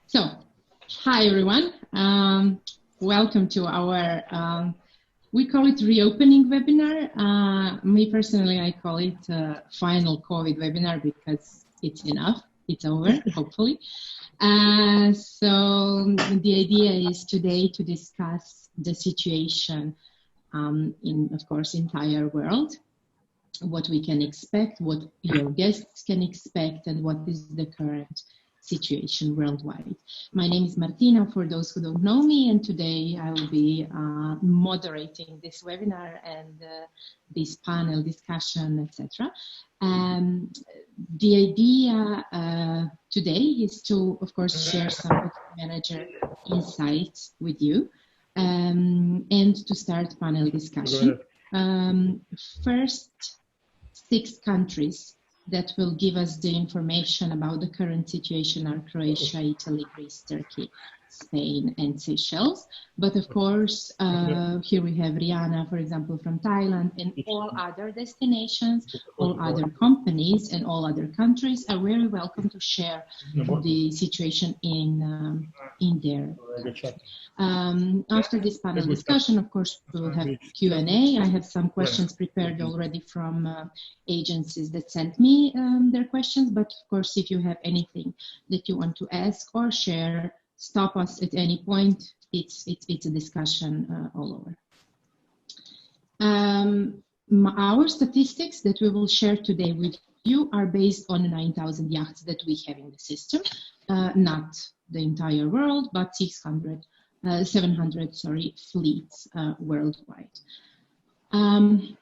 So, hi everyone. Welcome to our, we call it reopening webinar. Me personally, I call it final COVID webinar because it's enough. It's over, hopefully. So the idea is today to discuss the situation in, of course, entire world, what we can expect, what your guests can expect, and what is the current situation worldwide. My name is Martina, for those who don't know me, and today I will be moderating this webinar and this panel discussion, etc. The idea today is to, of course, share some booking manager insights with you and to start panel discussion. First, 6 countries that will give us the information about the current situation are Croatia, Italy, Greece, Turkey, Spain, and Seychelles. But of course, here we have Rihanna, for example, from Thailand, and all other destinations, all other companies, and all other countries are very welcome to share the situation in their country. After this panel discussion, of course, we will have Q&A. I have some questions prepared already from agencies that sent me their questions, but of course, if you have anything that you want to ask or share, stop us at any point. It's a discussion all over. Our statistics that we will share today with you are based on 9,000 yachts that we have in the system, not the entire world, but 700 fleets worldwide.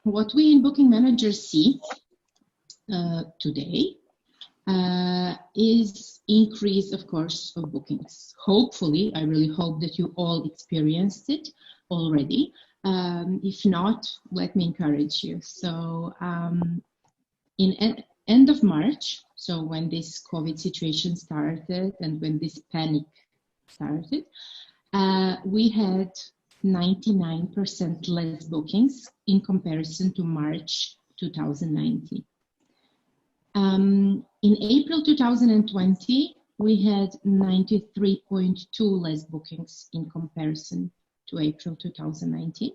What we in Booking Managers see today is increase, of course, of bookings. Hopefully, I really hope that you all experienced it already. If not, let me encourage you. So in end of March, so when this COVID situation started and when this panic started, we had 99% less bookings in comparison to March 2019. In April 2020, we had 93.2 less bookings in comparison to April 2019.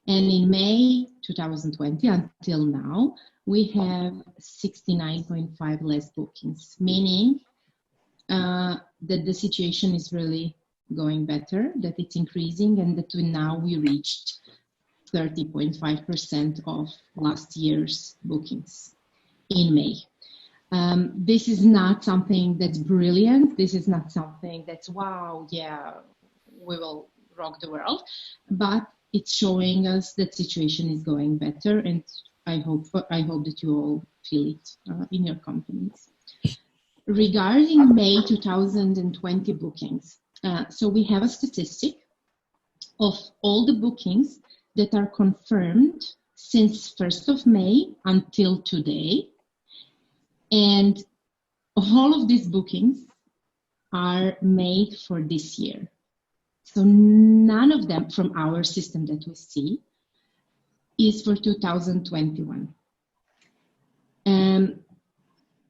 And in May 2020 until now, we have 69.5 less bookings, meaning that the situation is really going better, that it's increasing, and that now we reached 30.5% of last year's bookings in May. This is not something that's brilliant. This is not something that's, wow, yeah, we will rock the world, but it's showing us that situation is going better, and I hope that you all feel it in your companies. Regarding May 2020 bookings, so we have a statistic of all the bookings that are confirmed since 1st of May until today. And all of these bookings are made for this year. So none of them from our system that we see is for 2021.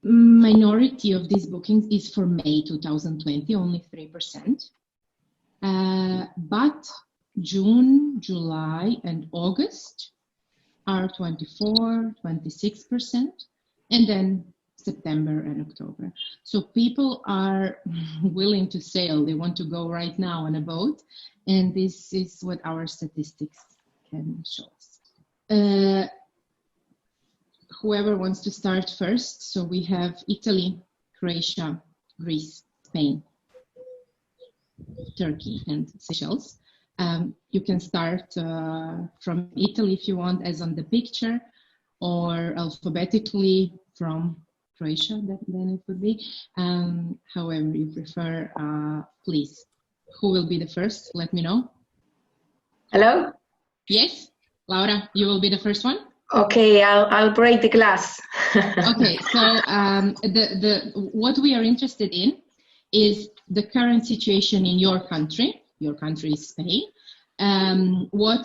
Minority of these bookings is for May 2020, only 3%. But June, July, and August are 24, 26%, and then September and October. So people are willing to sail. They want to go right now on a boat, and this is what our statistics can show us. Whoever wants to start first. So we have Italy, Croatia, Greece, Spain, Turkey, and Seychelles. You can start from Italy if you want, as on the picture, or alphabetically from Croatia, then it would be. However you prefer, please. Who will be the first? Let me know. Hello? Yes, Laura, you will be the first one? Okay, I'll break the glass. Okay, so what we are interested in is the current situation in your country. Your country is Spain. What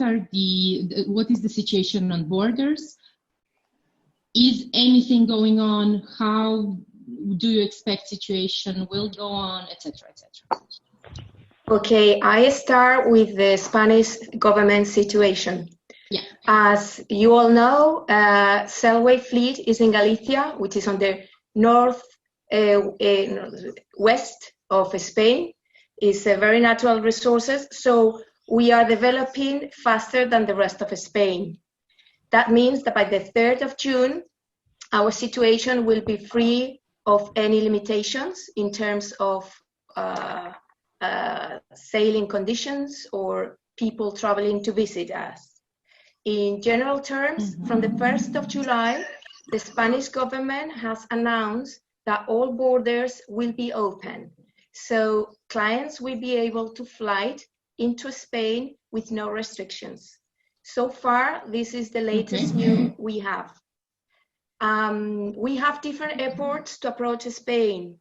is the situation on borders? Is anything going on? do you expect situation will go on, etc., etc.? Okay, I start with the Spanish government situation. Yeah. As you all know, Sailway fleet is in Galicia, which is on the west of Spain. It's very natural resources, so we are developing faster than the rest of Spain. That means that by the 3rd of June, our situation will be free of any limitations in terms of sailing conditions or people traveling to visit us. In general terms, from the 1st of July, the Spanish government has announced that all borders will be open. So clients will be able to fly into Spain with no restrictions. So far, this is the latest news we have. We have different airports to approach Spain.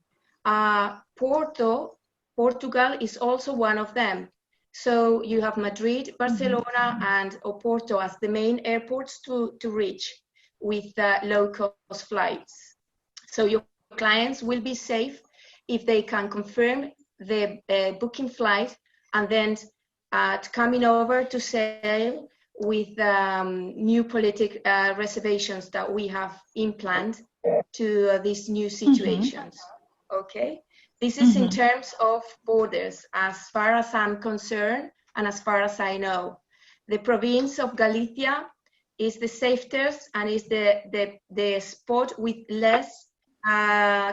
Portugal is also one of them. So you have Madrid, Barcelona, and Oporto as the main airports to reach with low-cost flights. So your clients will be safe if they can confirm the booking flight and then coming over to sail with new politic reservations that we have implanted to these new situations. Okay, this is in terms of borders. As far as I'm concerned, and as far as I know, the province of Galicia is the safest and is the spot with less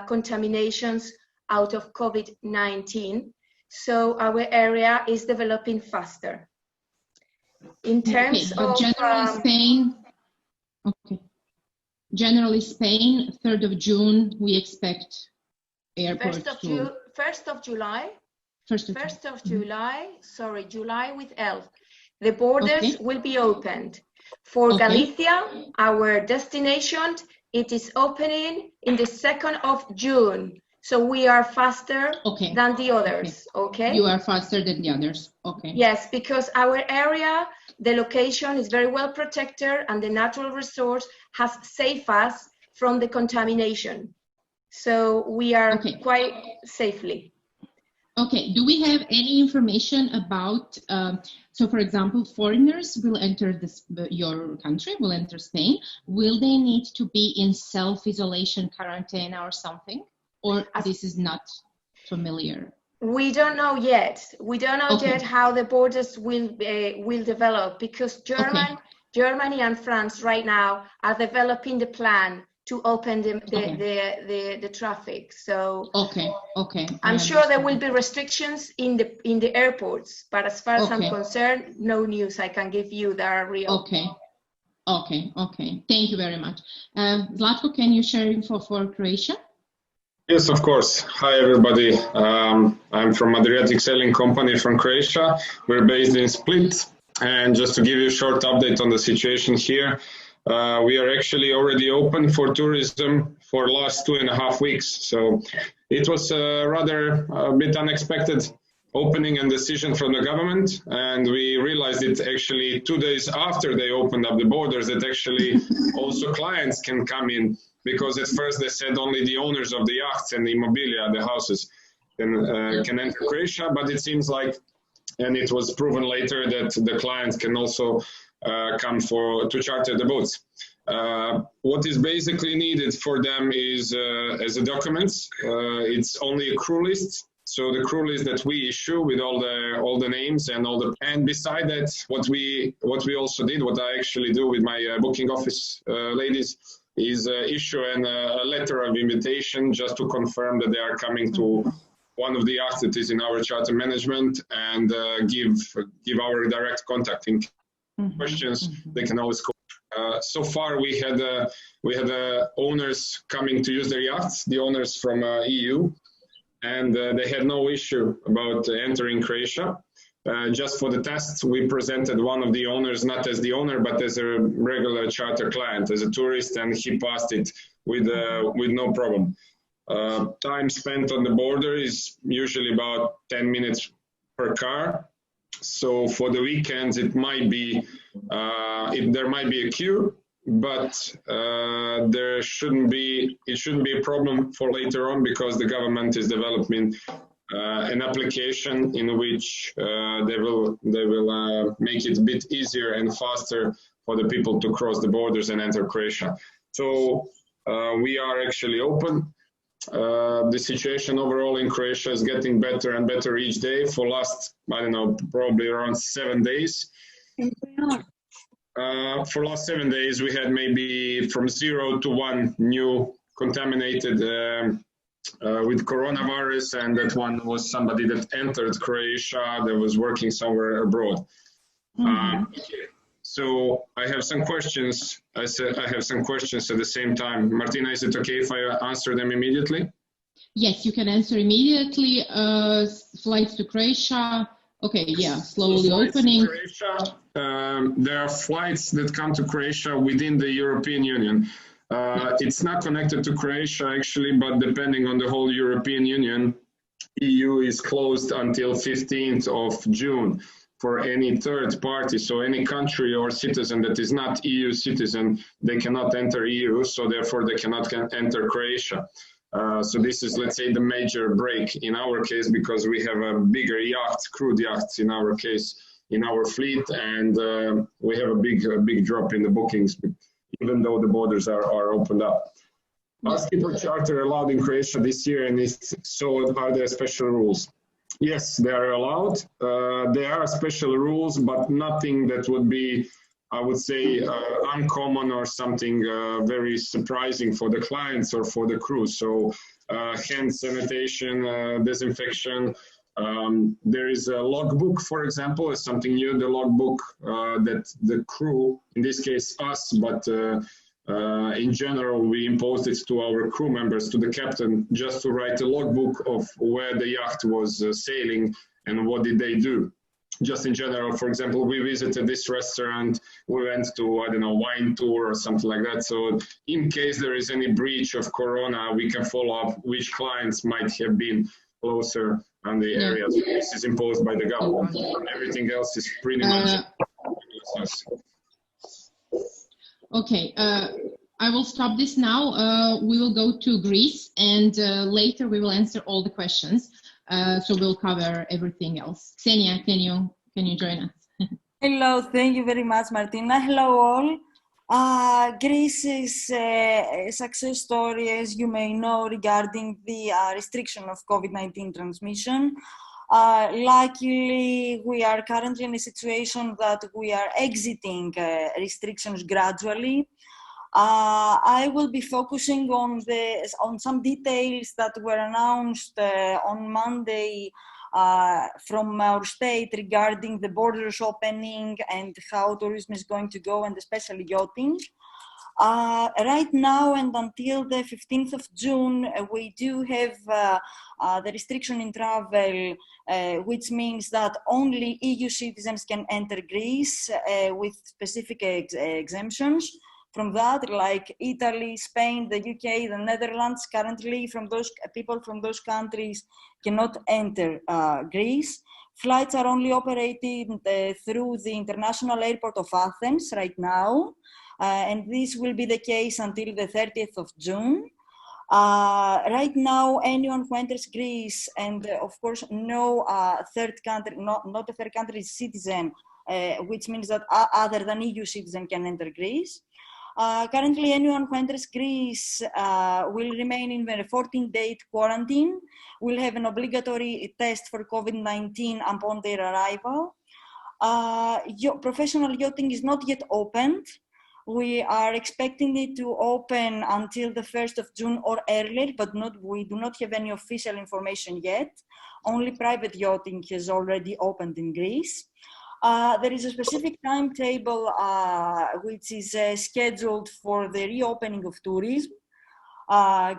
contaminations out of COVID-19. So our area is developing faster. In terms of generally Spain, generally Spain, 3rd of June, we expect airports First of July, sorry, July with L. The borders will be opened. For Galicia, our destination, it is opening in the 2nd of June. So we are faster than the others, okay? You are faster than the others, Yes, because our area, the location is very well protected and the natural resource has saved us from the contamination. So we are quite safely. Okay, do we have any information about, so for example, foreigners will enter your country, will enter Spain. Will they need to be in self-isolation quarantine or something? Or this is not familiar? We don't know yet. We don't know yet how the borders will develop, because Germany and France right now are developing the plan to open the traffic. So I'm sure there will be restrictions in the airports, but as far as I'm concerned, no news I can give you that are real. Okay. Thank you very much. Zlatko, can you share info for Croatia? Yes, of course. Hi, everybody. I'm from Adriatic Sailing Company from Croatia. We're based in Split. And just to give you a short update on the situation here, we are actually already open for tourism for last 2.5 weeks. So it was rather a bit unexpected opening and decision from the government. And we realized it actually 2 days after they opened up the borders that actually also clients can come in. Because at first they said only the owners of the yachts and the immobilia, the houses, can enter Croatia, but it seems like, and it was proven later, that the clients can also come to charter the boats. What is basically needed for them is as a documents. It's only a crew list. So the crew list that we issue with all the names and beside that, what we also did, what I actually do with my booking office ladies, is issue a letter of invitation just to confirm that they are coming to one of the yachts that is in our charter management, and give our direct contact. In questions, they can always call. So far, we had owners coming to use their yachts, the owners from EU, and they had no issue about entering Croatia. Just for the tests, we presented one of the owners, not as the owner, but as a regular charter client, as a tourist, and he passed it with no problem. Time spent on the border is usually about 10 minutes per car. So for the weekends, it might be there might be a queue, but it shouldn't be a problem for later on, because the government is developing an application in which they will make it a bit easier and faster for the people to cross the borders and enter Croatia. So we are actually open. The situation overall in Croatia is getting better and better each day. For last, I don't know, probably around 7 days. For last 7 days, we had maybe from 0 to 1 new contaminated with coronavirus, and that one was somebody that entered Croatia that was working somewhere abroad. So I have some questions. I have some questions at the same time. Martina, is it okay if I answer them immediately? Yes, you can answer immediately. Flights to Croatia. Okay, yeah, slowly opening. Croatia, there are flights that come to Croatia within the European Union. It's not connected to Croatia actually, but depending on the whole European Union, EU is closed until 15th of June for any third party. So any country or citizen that is not EU citizen, they cannot enter EU, so therefore they cannot enter Croatia. So this is, let's say, the major break in our case, because we have a bigger yachts, crude yachts in our case, in our fleet, and we have a big drop in the bookings, even though the borders are opened up. Untitled Charter allowed in Croatia this year, and so are there special rules? Yes, they are allowed. There are special rules, but nothing that would be, I would say, uncommon or something very surprising for the clients or for the crew. So hand sanitation, disinfection. There is a logbook, for example, is something new, the logbook that the crew, in this case us, but in general, we imposed it to our crew members, to the captain, just to write a logbook of where the yacht was sailing and what did they do. Just in general, for example, we visited this restaurant, we went to, I don't know, wine tour or something like that. So in case there is any breach of Corona, we can follow up which clients might have been closer on the area. So this is imposed by the government. Everything else is pretty much Okay, I will stop this now. We will go to Greece, and later we will answer all the questions. So we'll cover everything else. Xenia, can you join us? Hello, thank you very much, Martina. Hello all. Greece is a success story, as you may know, regarding the restriction of COVID-19 transmission. Luckily, we are currently in a situation that we are exiting restrictions gradually. I will be focusing on some details that were announced on Monday from our state regarding the borders opening and how tourism is going to go, and especially yachting. Right now and until the 15th of June, we do have the restriction in travel, which means that only EU citizens can enter Greece with specific exemptions. From that, like Italy, Spain, the UK, the Netherlands, currently people from those countries cannot enter Greece. Flights are only operated through the International Airport of Athens right now. And this will be the case until the 30th of June. Right now, anyone who enters Greece, and of course, no third country, not a third country citizen, which means that other than EU citizen can enter Greece. Currently, anyone who enters Greece will remain in a 14-day quarantine, will have an obligatory test for COVID-19 upon their arrival. Professional yachting is not yet opened. We are expecting it to open until the 1st of June or earlier, but we do not have any official information yet. Only private yachting has already opened in Greece. There is a specific timetable which is scheduled for the reopening of tourism.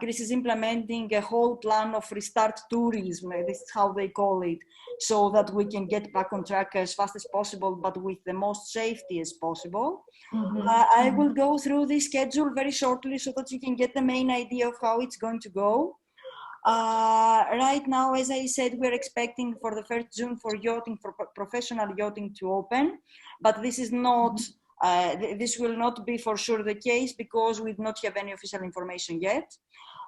Greece is implementing a whole plan of restart tourism, this is how they call it, so that we can get back on track as fast as possible, but with the most safety as possible. I will go through this schedule very shortly so that you can get the main idea of how it's going to go. Right now, as I said, we're expecting for the 1st June for yachting, for professional yachting to open, but this is not This will not be for sure the case because we do not have any official information yet.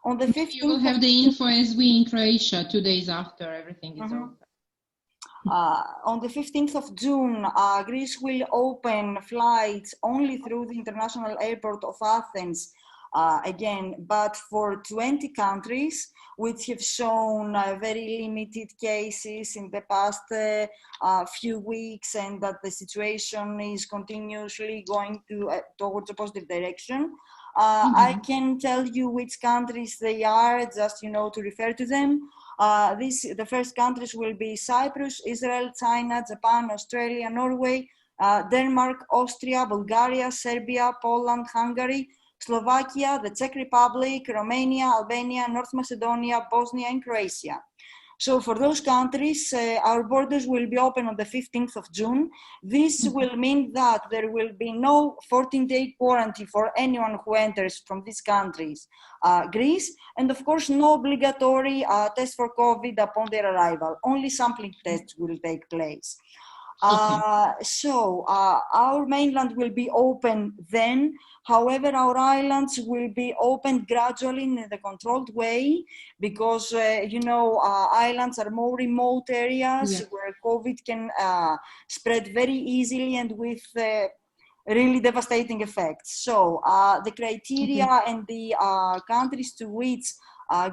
On the 15th, you will have the info as we in Croatia 2 days after everything is over. On the 15th of June, Greece will open flights only through the international airport of Athens again, but for 20 countries which have shown very limited cases in the past few weeks, and that the situation is continuously going towards a positive direction. I can tell you which countries they are, just to refer to them. The first countries will be Cyprus, Israel, China, Japan, Australia, Norway, Denmark, Austria, Bulgaria, Serbia, Poland, Hungary, Slovakia, the Czech Republic, Romania, Albania, North Macedonia, Bosnia, and Croatia. So for those countries, our borders will be open on the 15th of June. This will mean that there will be no 14-day quarantine for anyone who enters from these countries, Greece, and of course no obligatory test for COVID upon their arrival. Only sampling tests will take place. So our mainland will be open then. However, our islands will be opened gradually in the controlled way because, islands are more remote areas where COVID can spread very easily and with really devastating effects. So the criteria and the countries to which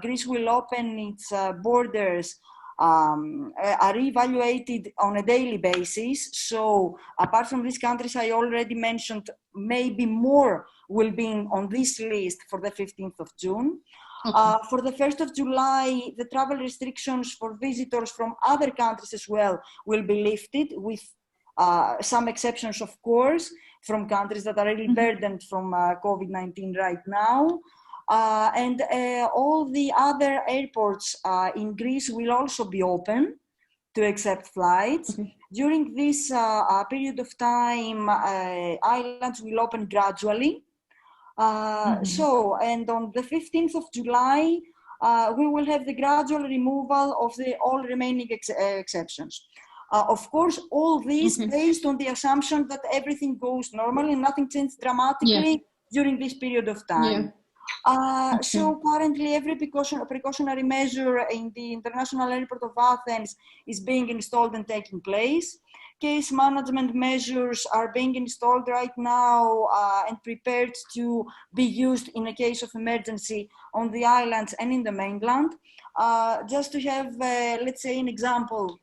Greece will open its borders are evaluated on a daily basis. So apart from these countries I already mentioned, maybe more will be on this list for the 15th of June. For the 1st of July, the travel restrictions for visitors from other countries as well will be lifted, with some exceptions, of course, from countries that are really burdened from COVID-19 right now. And all the other airports in Greece will also be open to accept flights. During this period of time, islands will open gradually. And on the 15th of July, we will have the gradual removal of all remaining exceptions. Of course, all this based on the assumption that everything goes normally and nothing changes dramatically during this period of time. So currently every precautionary measure in the International Airport of Athens is being installed and taking place. Case management measures are being installed right now and prepared to be used in a case of emergency on the islands and in the mainland. Just to have, let's say, an example,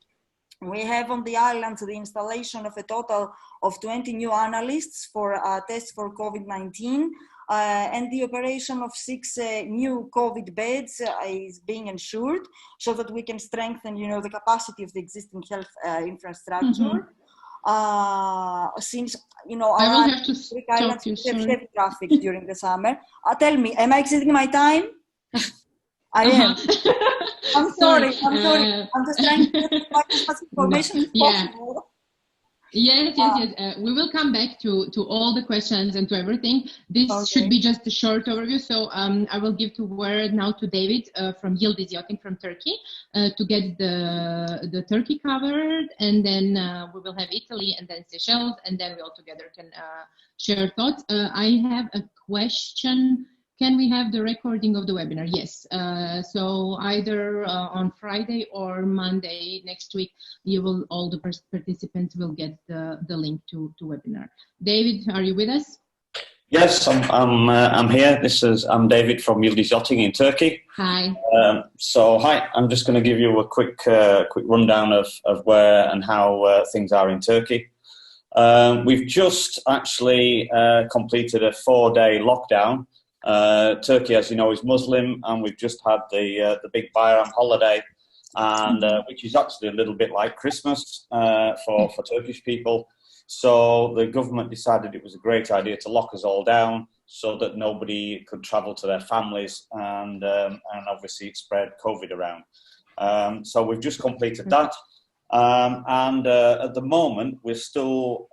we have on the islands the installation of a total of 20 new analysts for tests for COVID-19. And the operation of 6 new COVID beds is being ensured so that we can strengthen, the capacity of the existing health infrastructure. Since, I will have to stop you, have heavy traffic during the summer. Tell me, am I exceeding my time? I am. I'm sorry. I'm just trying to get as much information as possible. Yes. We will come back to all the questions and to everything. This should be just a short overview. So I will give the word now to David from Yildiz Yachting from Turkey to get the Turkey covered, and then we will have Italy and then Seychelles, and then we all together can share thoughts. I have a question. Can we have the recording of the webinar? Yes. So either on Friday or Monday next week, all the participants will get the link to webinar. David, are you with us? Yes, I'm here. I'm David from Yildiz Yachting in Turkey. Hi. Hi. I'm just going to give you a quick rundown of where and how things are in Turkey. We've just actually completed a 4-day lockdown. Turkey, as you know, is Muslim, and we've just had the big Bayram holiday, and which is actually a little bit like Christmas for Turkish people. So the government decided it was a great idea to lock us all down so that nobody could travel to their families, and obviously it spread COVID around. So we've just completed that. At the moment, we're still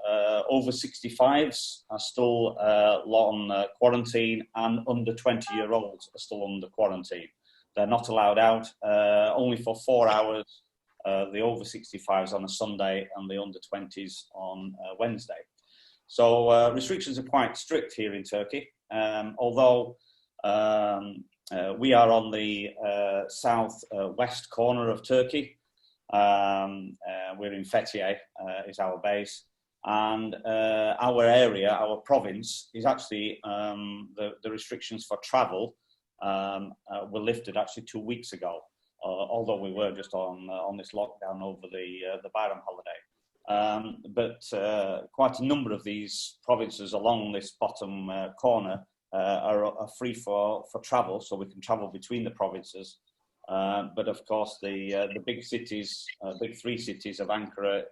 over 65s are still on quarantine, and under 20-year-olds are still under quarantine. They're not allowed out, only for 4 hours, the over 65s on a Sunday and the under 20s on Wednesday. So restrictions are quite strict here in Turkey, although we are on the south-west corner of Turkey. We're in Fethiye, is our base. And our area, our province, is actually, the restrictions for travel were lifted actually 2 weeks ago, although we were just on this lockdown over the Bayram holiday. But quite a number of these provinces along this bottom corner are free for travel, so we can travel between the provinces. But of course, the big cities, big three cities of Ankara,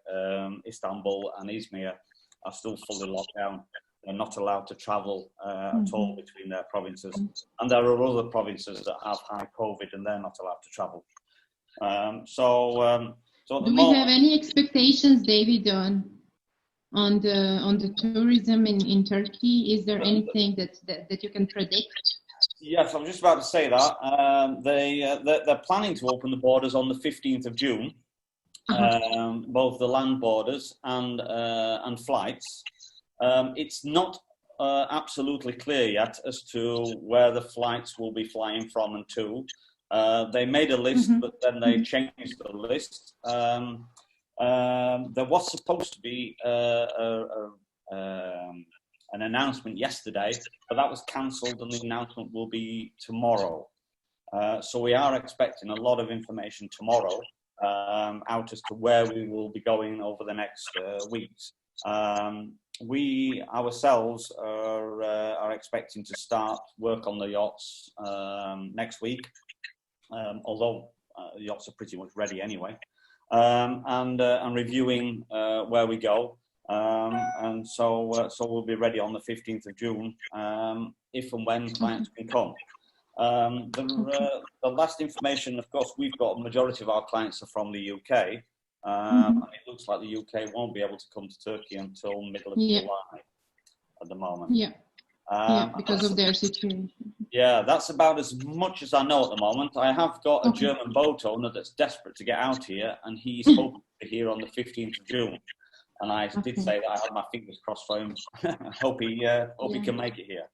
Istanbul and Izmir are still fully locked down. They're not allowed to travel at all between their provinces. And there are other provinces that have high COVID and they're not allowed to travel. So do we have any expectations, David, on the tourism in Turkey? Is there anything that you can predict? Yes, I was just about to say that. They're planning to open the borders on the 15th of June, both the land borders and flights. It's not absolutely clear yet as to where the flights will be flying from and to. They made a list, but then they changed the list. There was supposed to be an announcement yesterday, but that was cancelled and the announcement will be tomorrow. So we are expecting a lot of information tomorrow out as to where we will be going over the next weeks. We ourselves are expecting to start work on the yachts next week, although the yachts are pretty much ready anyway, and reviewing where we go. And so we'll be ready on the 15th of June, if and when clients can come. The last information, of course, we've got a majority of our clients are from the UK. And it looks like the UK won't be able to come to Turkey until middle of July at the moment. Because of their situation. Yeah, that's about as much as I know at the moment. I have got a German boat owner that's desperate to get out here, and he's hoping to be here on the 15th of June. And I did say that I had my fingers crossed for him. hope he can make it here.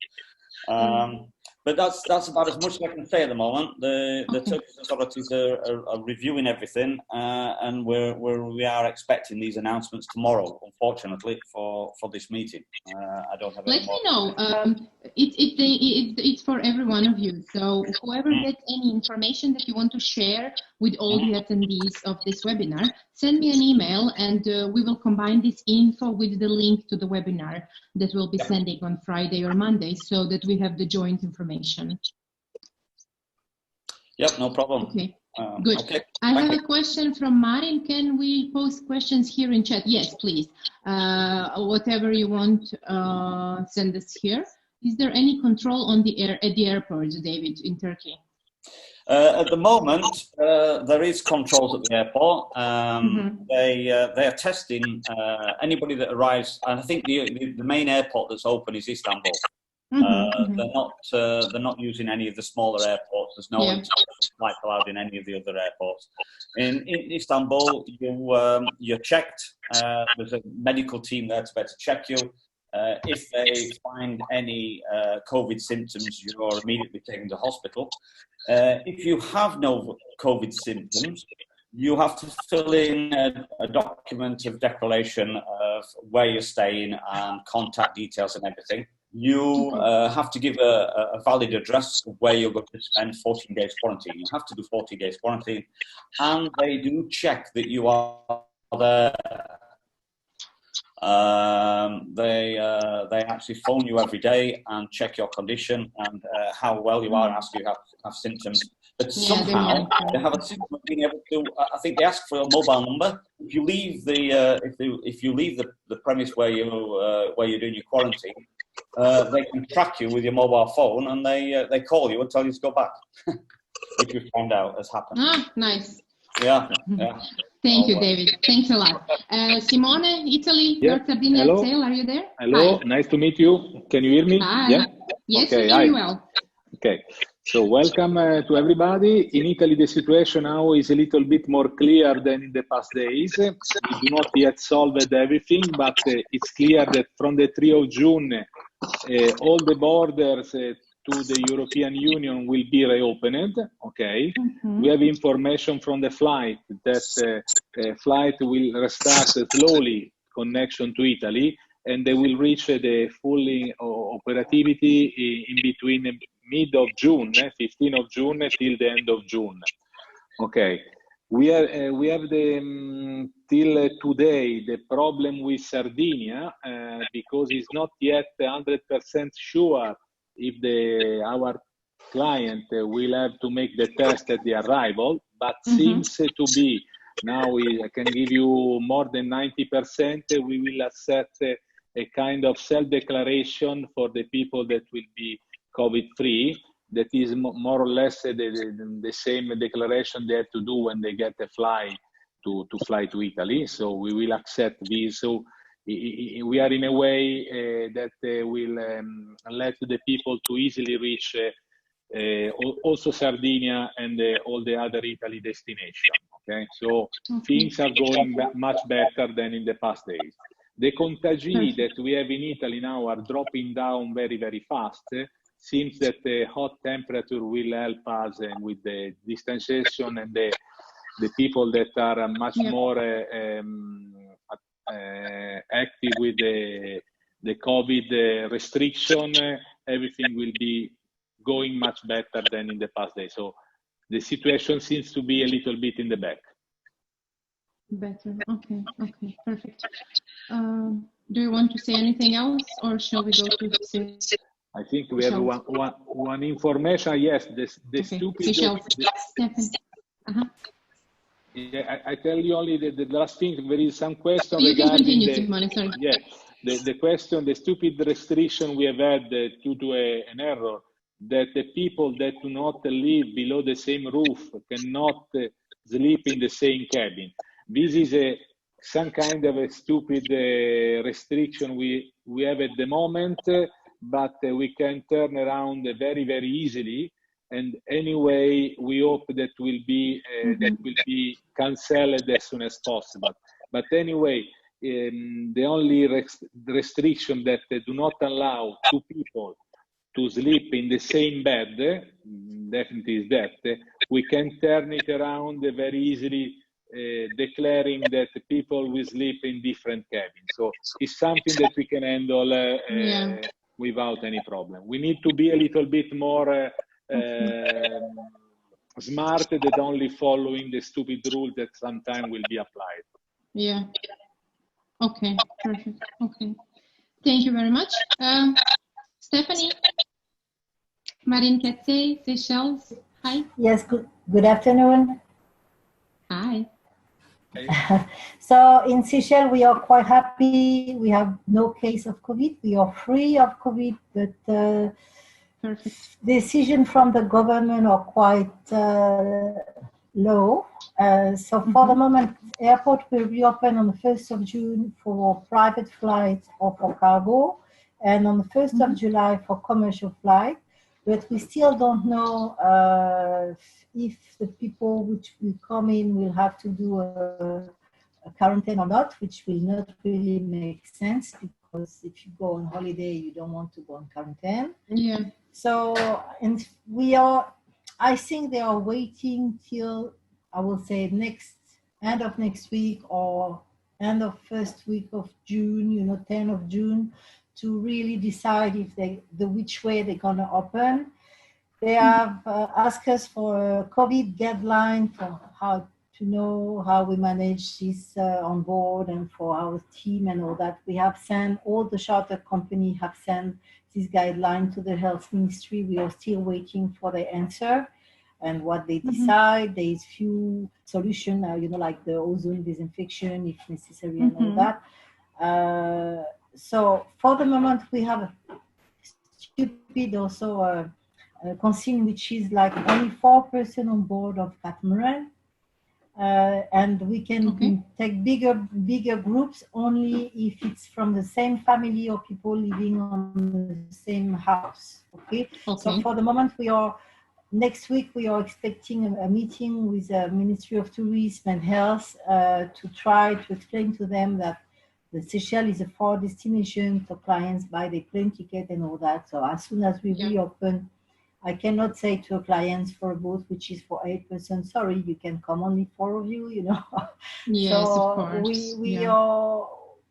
But that's about as much as I can say at the moment. The Turkish authorities are reviewing everything, and we are expecting these announcements tomorrow. Unfortunately, for this meeting, I don't have. Let me know. It's for every one of you. So whoever gets any information that you want to share with all the attendees of this webinar, send me an email, and we will combine this info with the link to the webinar that we'll be sending on Friday or Monday, so that we have the joint information. Yep, no problem. Okay, good. Okay. I have a question from Marin. Can we post questions here in chat? Yes, please. Whatever you want, send us here. Is there any control on at the airport, David, in Turkey? At the moment, there is controls at the airport. They are testing anybody that arrives, and I think the main airport that's open is Istanbul. They're not using any of the smaller airports. There's no flight allowed in any of the other airports. In Istanbul, you're checked. There's a medical team there to be able to check you. If they find any COVID symptoms, you're immediately taken to hospital. If you have no COVID symptoms, you have to fill in a document of declaration of where you're staying and contact details and everything. You have to give a valid address of where you're going to spend 14 days quarantine. You have to do 14 days quarantine, and they do check that you are there. They actually phone you every day and check your condition and how well you are, and ask you have symptoms. But somehow they have a system of being able to. I think they ask for your mobile number. If you leave the premise where you're doing your quarantine, they can track you with your mobile phone, and they call you and tell you to go back. If you find out has happened. Ah, nice. Yeah. Thank you, David. Thanks a lot. Simone, Italy, your Sardinia Sail, are you there? Hello, Hi. Nice to meet you. Can you hear me? Hi. Yeah? Yes, okay. we hear you well. Okay. So welcome to everybody. In Italy, the situation now is a little bit more clear than in the past days. We do not yet solved everything, but it's clear that from the 3rd of June, all the borders to the European Union will be reopened. Okay. We have information from the flight that flight will restart slowly connection to Italy, and they will reach the full operativity in between mid of June, 15th of June till the end of June. Okay, we have the till today the problem with Sardinia because it's not yet 100% sure if our client will have to make the test at the arrival, but seems to be now. I can give you more than 90%. We will accept a kind of self-declaration for the people that will be COVID-free. That is more or less the same declaration they have to do when they get a flight to fly to Italy. So we will accept this. So we are in a way that will let the people to easily reach also Sardinia and all the other Italy destinations. Okay, so things are going much better than in the past days. The contagi that we have in Italy now are dropping down very, very fast. Seems that the hot temperature will help us with the distanciation and the people that are much more active with the COVID restriction. Everything will be going much better than in the past days. So the situation seems to be a little bit in the back. Better. Okay, perfect. Do you want to say anything else, or shall we go to Seychelles? I think we have one information. Yes, the stupid. Seychelles. Yeah, I tell you only the last thing. There is some question you regarding can continue, Simone, sorry. Yeah, the question, the stupid restriction we have had due to an error, that the people that do not live below the same roof cannot sleep in the same cabin. This is some kind of a stupid restriction we have at the moment, but we can turn around very, very easily. And anyway, we hope that will be cancelled as soon as possible. But anyway, the only restriction that do not allow two people to sleep in the same bed, definitely is that we can turn it around very easily, declaring that people will sleep in different cabins. So it's something that we can handle without any problem. We need to be a little bit more smart than only following the stupid rule that sometime will be applied. Yeah. Okay, perfect. Okay. Thank you very much. Stephanie, Marine Cathay, Seychelles. Hi. Yes, good afternoon. Hi. So in Seychelles, we are quite happy. We have no case of COVID. We are free of COVID, but decisions from the government are quite low. So for the moment, airport will reopen on the 1st of June for private flights or for cargo, and on the 1st of July for commercial flight. But we still don't know if the people which will come in will have to do a quarantine or not, which will not really make sense, because if you go on holiday, you don't want to go on quarantine. Yeah. So, and I think they are waiting till, I will say, end of next week or end of first week of June, 10th of June, to really decide if which way they're gonna open. They have asked us for a COVID guideline for how to know how we manage this on board, and for our team and all that. We have sent, all the charter company have sent this guideline to the health ministry. We are still waiting for the answer and what they decide. There is few solutions, like the ozone disinfection if necessary and all that. So for the moment, we have a stupid also consigne, which is like only 4 persons on board of catamaran. And we can take bigger groups only if it's from the same family or people living on the same house. Okay. So for the moment, we are next week we are expecting a meeting with the Ministry of Tourism and Health to try to explain to them that the Seychelles is a far destination, so clients buy their plane ticket and all that. So as soon as we reopen, I cannot say to clients for a boat which is for 8 persons, sorry, you can come only 4 of you, you know. Yes, so of course.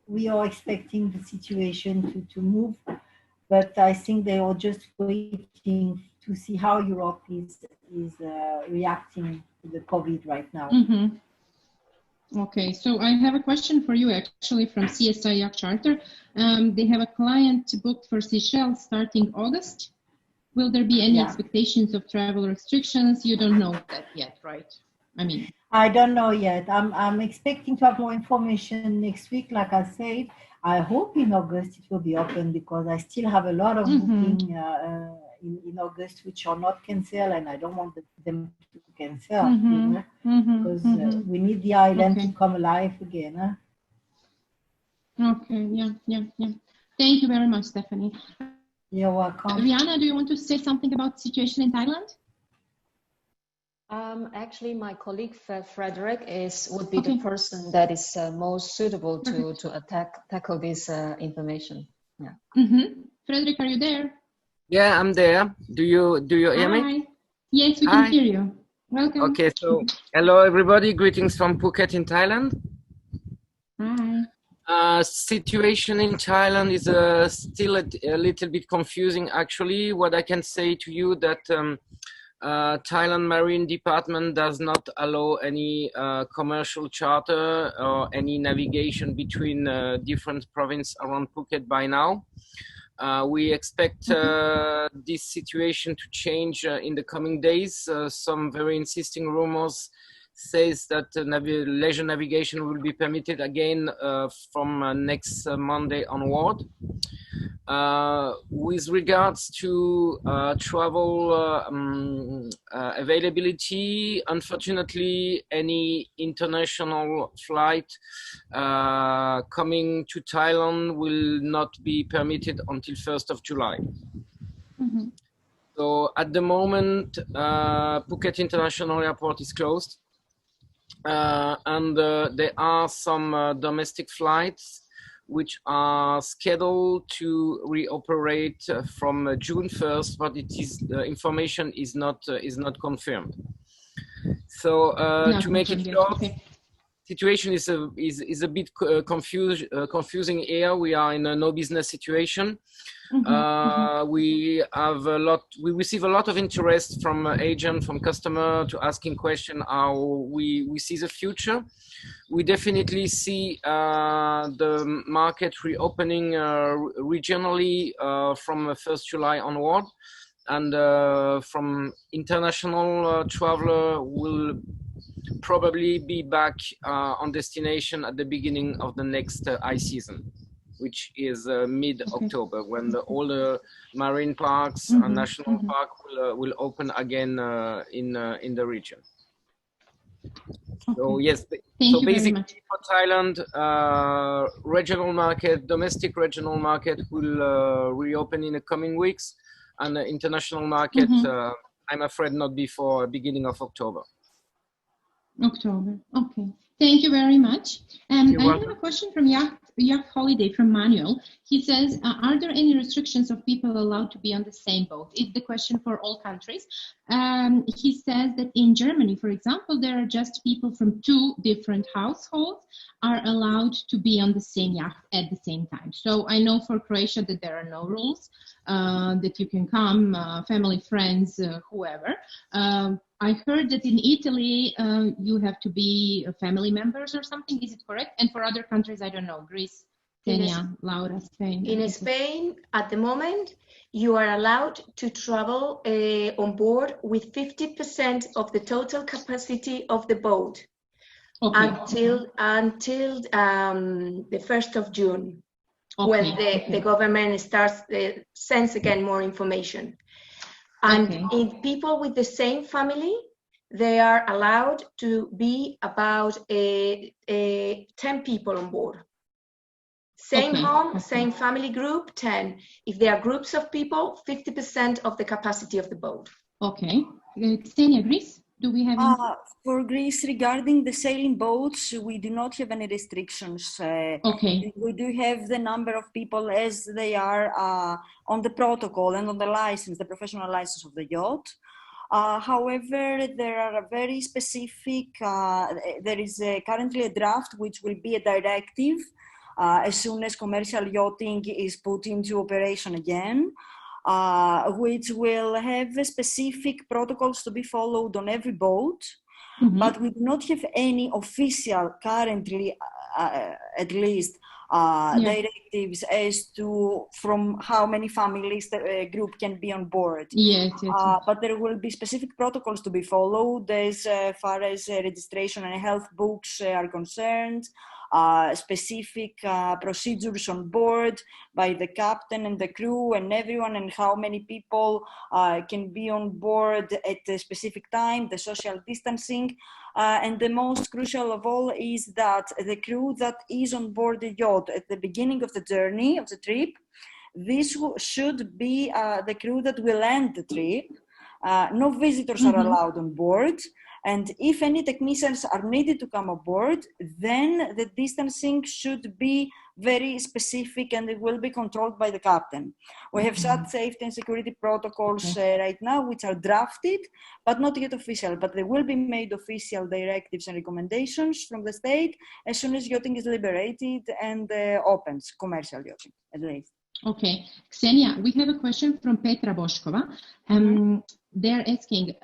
we are expecting the situation to move, but I think they are just waiting to see how Europe is reacting to the COVID right now. Mm-hmm. Okay, so I have a question for you actually from CSI Yacht Charter. They have a client booked for Seychelles starting August. Will there be any expectations of travel restrictions? You don't know that yet, right? I don't know yet. I'm expecting to have more information next week. Like I said, I hope in August it will be open because I still have a lot of booking in August which are not canceled, and I don't want them to cancel, you know, because we need the island to come alive again. Okay, yeah. Thank you very much, Stephanie. You're welcome. Rihanna, do you want to say something about the situation in Thailand? Actually, my colleague Frederick would be the person that is most suitable to tackle this information. Yeah. Frederick, are you there? Yeah, I'm there. Do you hear me? Yes, we can hear you. Welcome. Okay, so hello everybody. Greetings from Phuket in Thailand. Hi. Situation in Thailand is still a little bit confusing. Actually, what I can say to you that Thailand Marine Department does not allow any commercial charter or any navigation between different provinces around Phuket by now. We expect this situation to change in the coming days. Some very insisting rumors says that leisure navigation will be permitted again from next Monday onward. With regards to travel availability, unfortunately, any international flight coming to Thailand will not be permitted until 1st of July. So at the moment, Phuket International Airport is closed. And there are some domestic flights which are scheduled to reoperate from June 1st, but the information is not confirmed. So to make it short, situation is a bit confusing here. We are in a no business situation. We receive a lot of interest from agent, from customer to asking question how we see the future. We definitely see the market reopening regionally from 1st July onward, and from international traveler will probably be back on destination at the beginning of the next high season, which is mid-October, when all the marine parks and national park will open again in the region. So yes, so basically for Thailand, regional market, domestic regional market will reopen in the coming weeks, and the international market, I'm afraid not before beginning of October. Okay. Thank you very much. I have a question from Yacht Holiday from Manuel. He says, are there any restrictions of people allowed to be on the same boat? It's the question for all countries. He says that in Germany, for example, there are just people from 2 different households are allowed to be on the same yacht at the same time. So I know for Croatia that there are no rules, that you can come, family, friends, whoever. I heard that in Italy, you have to be family members or something. Is it correct? And for other countries, I don't know, Greece, Kenya, Laura, Spain. In Spain, at the moment, you are allowed to travel on board with 50% of the total capacity of the boat until the 1st of June, when the government sends again more information. And in people with the same family, they are allowed to be about 10 people on board. Same home, same family group, 10. If there are groups of people, 50% of the capacity of the boat. Okay. Ksenia, Greece? Do we have any? For Greece, regarding the sailing boats, we do not have any restrictions. Okay. We do have the number of people as they are on the protocol and on the license, the professional license of the yacht. However, there are a very specific, there is currently a draft which will be a directive as soon as commercial yachting is put into operation again. Which will have specific protocols to be followed on every boat, but we do not have any official, currently at least, directives as to from how many families the group can be on board. Yes. But there will be specific protocols to be followed as far as registration and health books are concerned. Specific procedures on board by the captain and the crew and everyone, and how many people can be on board at a specific time, the social distancing. And the most crucial of all is that the crew that is on board the yacht at the beginning of the journey, of the trip, this should be the crew that will end the trip. No visitors are allowed on board. And if any technicians are needed to come aboard, then the distancing should be very specific and it will be controlled by the captain. We have such safety and security protocols right now, which are drafted, but not yet official. But they will be made official directives and recommendations from the state as soon as yachting is liberated and opens, commercial yachting at least. Okay. Ksenia, we have a question from Petra Boškova. They're asking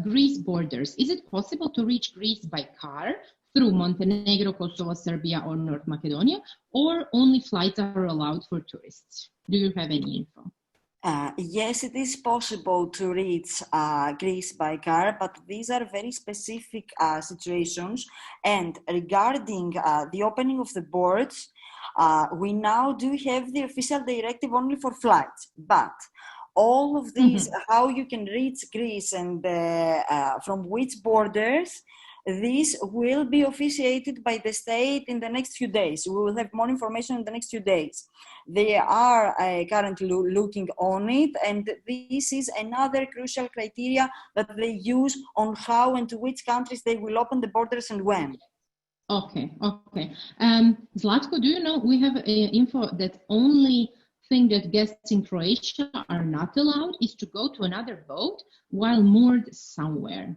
Greece borders. Is it possible to reach Greece by car through Montenegro, Kosovo, Serbia, or North Macedonia, or only flights are allowed for tourists? Do you have any info? Yes, it is possible to reach Greece by car, but these are very specific situations. And regarding the opening of the boards, we now do have the official directive only for flights, but all of these, how you can reach Greece and from which borders, this will be officiated by the state in the next few days. We will have more information in the next few days. They are currently looking on it, and this is another crucial criteria that they use on how and to which countries they will open the borders and when. Okay. Zlatko, do you know, we have info that only thing that guests in Croatia are not allowed is to go to another boat while moored somewhere.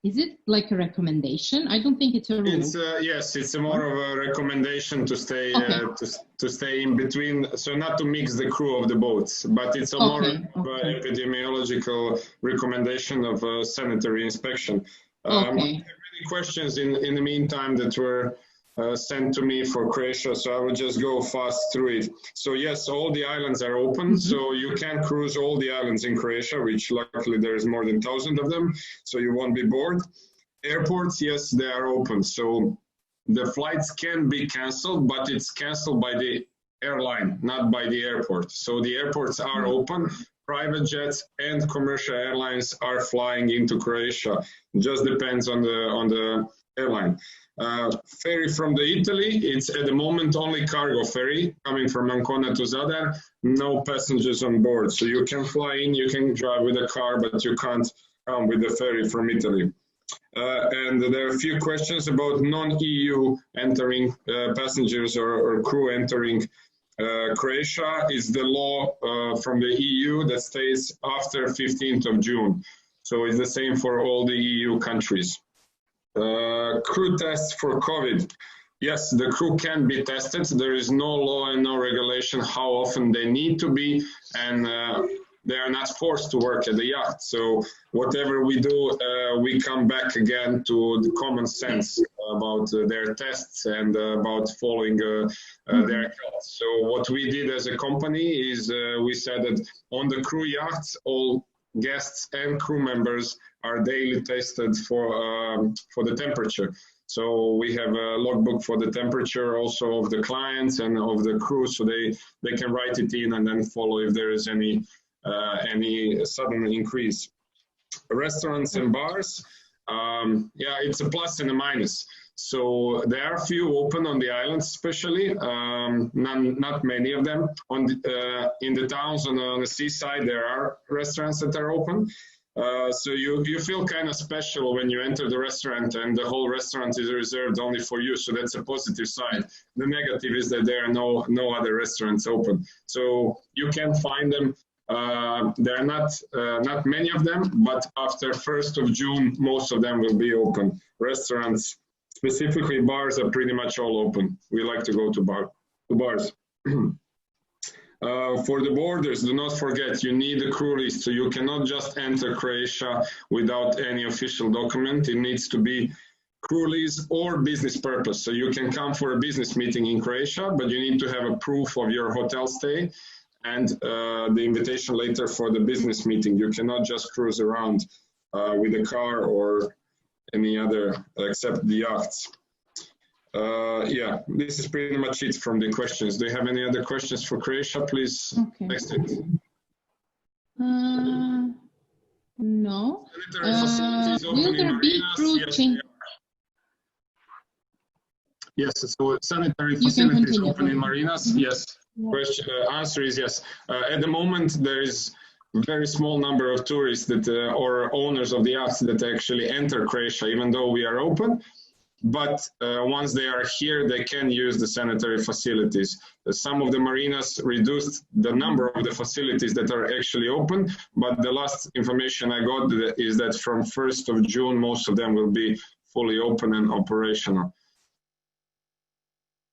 Is it like a recommendation? I don't think it's a rule. Yes, it's more of a recommendation to stay to stay in between, so not to mix the crew of the boats, but it's a more epidemiological recommendation of sanitary inspection. I have many questions in the meantime that were sent to me for Croatia, so I will just go fast through it. So yes, all the islands are open, so you can cruise all the islands in Croatia, which luckily there is more than 1,000 of them, so you won't be bored. Airports, yes, they are open, so the flights can be cancelled, but it's cancelled by the airline, not by the airport. So the airports are open. Private jets and commercial airlines are flying into Croatia. It just depends on the airline. Ferry from the Italy, it's at the moment only cargo ferry coming from Ancona to Zadar, no passengers on board. So you can fly in, you can drive with a car, but you can't come with the ferry from Italy. And there are a few questions about non-EU entering passengers or crew entering Croatia. Is the law from the EU that stays after 15th of June. So it's the same for all the EU countries. Crew tests for COVID. Yes, the crew can be tested. There is no law and no regulation how often they need to be, and they are not forced to work at the yacht. So whatever we do, we come back again to the common sense about their tests and about following their health. So what we did as a company is we said that on the crew yachts, all guests and crew members are daily tested for the temperature. So we have a logbook for the temperature also of the clients and of the crew, so they can write it in and then follow if there is any sudden increase. Restaurants and bars, yeah, it's a plus and a minus. So there are a few open on the islands, especially not many of them. In the towns on the seaside, there are restaurants that are open. So you feel kind of special when you enter the restaurant and the whole restaurant is reserved only for you. So that's a positive side. The negative is that there are no other restaurants open. So you can find them. There are not many of them, but after 1st of June, most of them will be open. Restaurants, specifically bars, are pretty much all open. We like to go to bars. For the borders, do not forget you need a crew list, so you cannot just enter Croatia without any official document. It needs to be crew list or business purpose. So you can come for a business meeting in Croatia, but you need to have a proof of your hotel stay and the invitation letter for the business meeting. You cannot just cruise around with a car or any other except the yachts. Yeah, this is pretty much it from the questions. Do you have any other questions for Croatia? Please, next it. No. Sanitary facilities open Will in there be marinas? crew change? Yes, so sanitary facilities open in marinas? Yes. Question, answer is yes. At the moment, there is a very small number of tourists that or owners of the yachts that actually enter Croatia, even though we are open. But once they are here, they can use the sanitary facilities. Some of the marinas reduced the number of the facilities that are actually open, but the last information I got is that from 1st of June, most of them will be fully open and operational.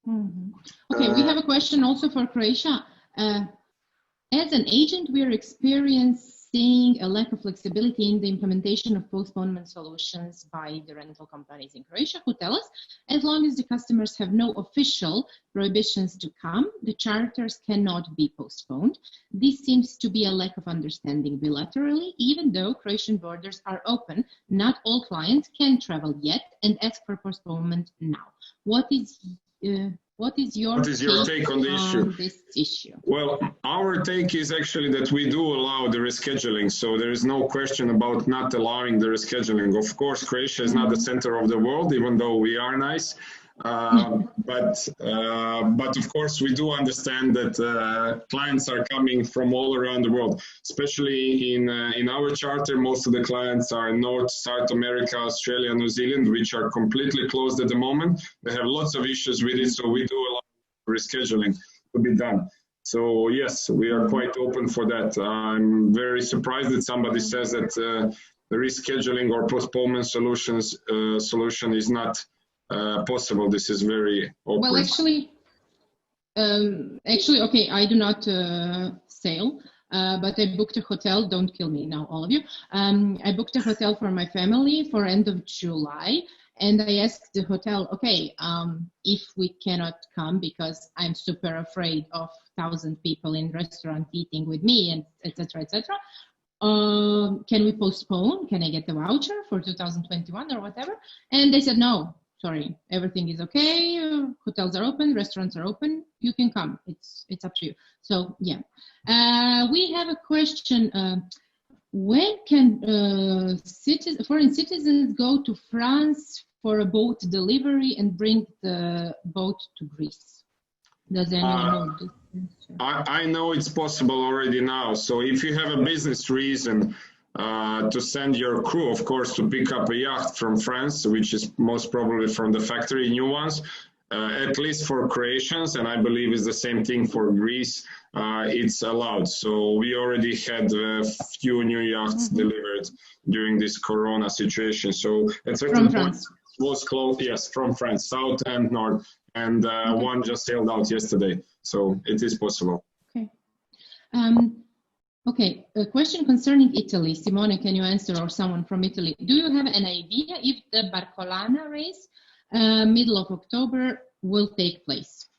Okay, we have a question also for Croatia. As an agent, we are experiencing a lack of flexibility in the implementation of postponement solutions by the rental companies in Croatia, who tell us, as long as the customers have no official prohibitions to come, the charters cannot be postponed. This seems to be a lack of understanding bilaterally, even though Croatian borders are open. Not all clients can travel yet and ask for postponement now. What is your take on this issue? Well, our take is actually that we do allow the rescheduling, so there is no question about not allowing the rescheduling. Of course, Croatia is not the center of the world, even though we are nice. But of course, we do understand that clients are coming from all around the world, especially in our charter. Most of the clients are North, South America, Australia, New Zealand, which are completely closed at the moment. They have lots of issues with it, so we do allow rescheduling to be done. So yes, we are quite open for that. I'm very surprised that somebody says that the rescheduling or postponement solution is not possible. This is very awkward. Well, actually, okay, I do not sail, but I booked a hotel. Don't kill me now, all of you. I booked a hotel for my family for end of July, and I asked the hotel, okay, if we cannot come because I'm super afraid of 1,000 people in restaurant eating with me, and etc. Can we postpone? Can I get the voucher for 2021 or whatever? And they said no. Sorry, everything is okay. Hotels are open, restaurants are open. You can come. It's up to you. So yeah, we have a question. When can foreign citizens go to France for a boat delivery and bring the boat to Greece? Does anyone know this? I know it's possible already now. So if you have a business reason to send your crew, of course, to pick up a yacht from France, which is most probably from the factory, new ones, at least for Croatians, and I believe it's the same thing for Greece, it's allowed. So we already had a few new yachts delivered during this Corona situation. So at certain points was closed, yes, from France, south and north, and one just sailed out yesterday. So it is possible. Okay. Okay, a question concerning Italy. Simone, can you answer, or someone from Italy? Do you have an idea if the Barcolana race, middle of October, will take place?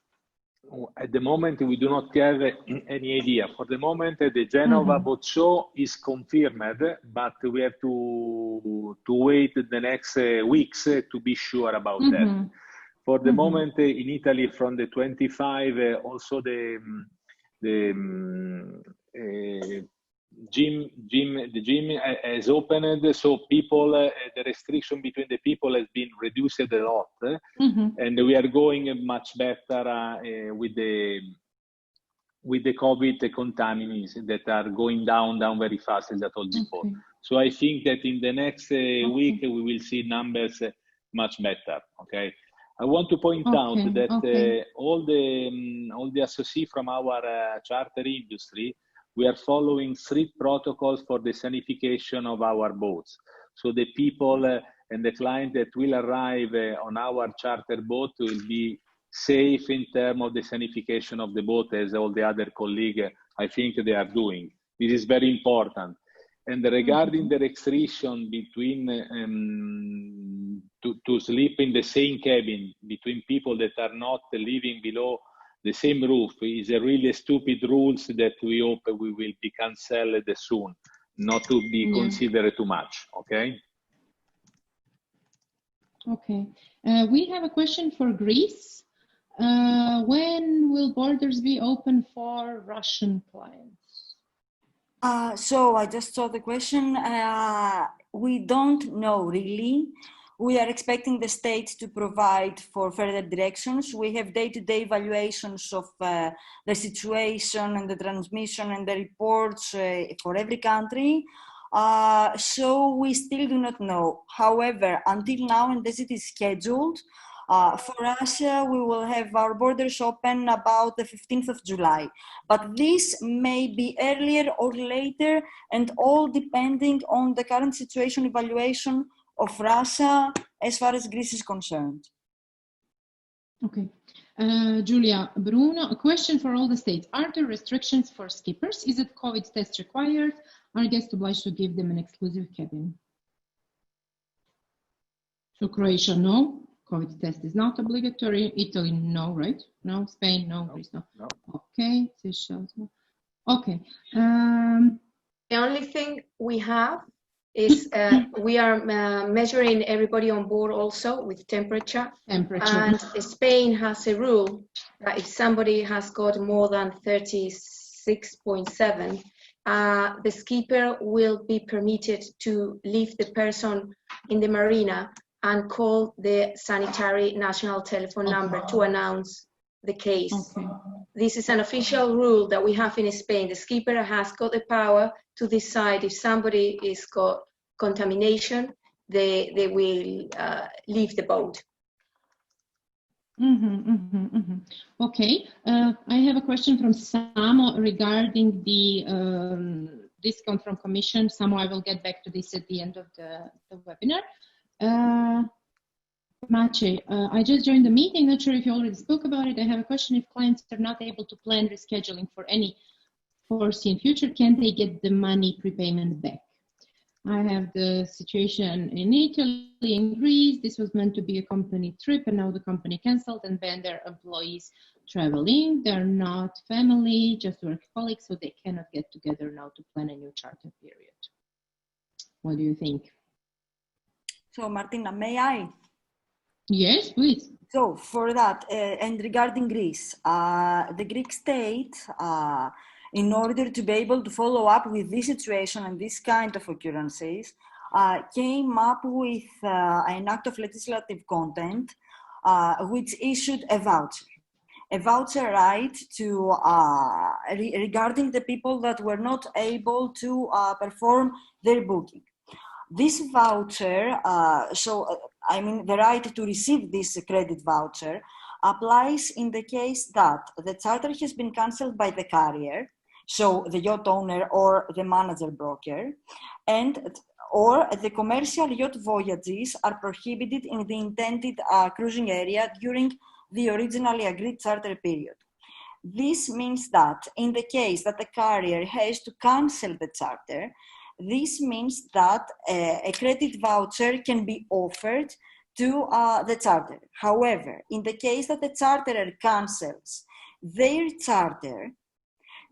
At the moment, we do not have any idea. For the moment, the Genova boat show is confirmed, but we have to wait the next weeks to be sure about that. For the moment, in Italy, from the 25, also the gym has opened, so people, the restriction between the people has been reduced a lot, and we are going much better with the with the COVID contaminants that are going down very fast, as I told before. Okay. So I think that in the next week we will see numbers much better. Okay. I want to point out that all the associates from our charter industry, we are following strict protocols for the sanification of our boats. So the people and the client that will arrive on our charter boat will be safe in terms of the sanification of the boat, as all the other colleagues, I think they are doing. This is very important. And regarding the restriction between to sleep in the same cabin between people that are not living below the same roof is a really stupid rules that we hope we will be cancelled soon, not to be considered too much. Okay. Okay. We have a question for Greece. When will borders be open for Russian clients? So I just saw the question. We don't know really. We are expecting the state to provide for further directions. We have day-to-day evaluations of the situation and the transmission and the reports for every country. So we still do not know. However, until now, and as it is scheduled, for Russia, we will have our borders open about the 15th of July. But this may be earlier or later, and all depending on the current situation evaluation of Russia as far as Greece is concerned. Okay. Julia, Bruno, a question for all the states. Are there restrictions for skippers? Is it COVID test required? Are guests obliged to give them an exclusive cabin? So Croatia, no. COVID test is not obligatory. Italy, no, right? No. Spain, no. Greece, no. Okay. Seychelles, no. Okay. The only thing we have is we are measuring everybody on board also with temperature. And Spain has a rule that if somebody has got more than 36.7, the skipper will be permitted to leave the person in the marina and call the sanitary national telephone number to announce the case. This is an official rule that we have in Spain. The skipper has got the power to decide if somebody is got contamination, they will leave the boat. Okay, I have a question from Samo regarding the discount from commission. Samo, I will get back to this at the end of the webinar. Maciej, I just joined the meeting, not sure if you already spoke about it. I have a question. If clients are not able to plan rescheduling for any foreseen future, can they get the money prepayment back? I have the situation in Italy, in Greece. This was meant to be a company trip, and now the company canceled and banned their employees traveling. They're not family, just work colleagues, so they cannot get together now to plan a new charter period. What do you think? So, Martina, may I? Yes, please. So, for that, and regarding Greece, the Greek state, in order to be able to follow up with this situation and this kind of occurrences, came up with an act of legislative content which issued a voucher right to regarding the people that were not able to perform their booking. This voucher, I mean the right to receive this credit voucher applies in the case that the charter has been cancelled by the carrier, so the yacht owner or the manager broker, or the commercial yacht voyages are prohibited in the intended cruising area during the originally agreed charter period. This means that in the case that the carrier has to cancel the charter, this means that a credit voucher can be offered to the charter. However, in the case that the charterer cancels their charter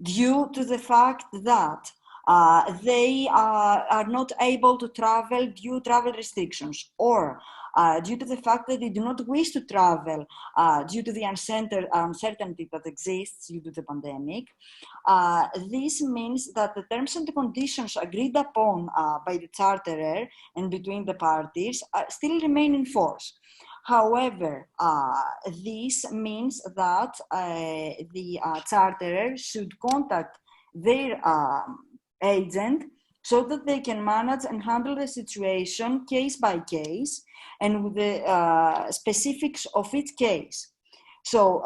due to the fact that they are not able to travel due to travel restrictions, or due to the fact that they do not wish to travel due to the uncertainty that exists due to the pandemic, this means that the terms and the conditions agreed upon by the charterer and between the parties still remain in force. However, this means that the charterer should contact their agent so that they can manage and handle the situation case by case and with the specifics of each case. So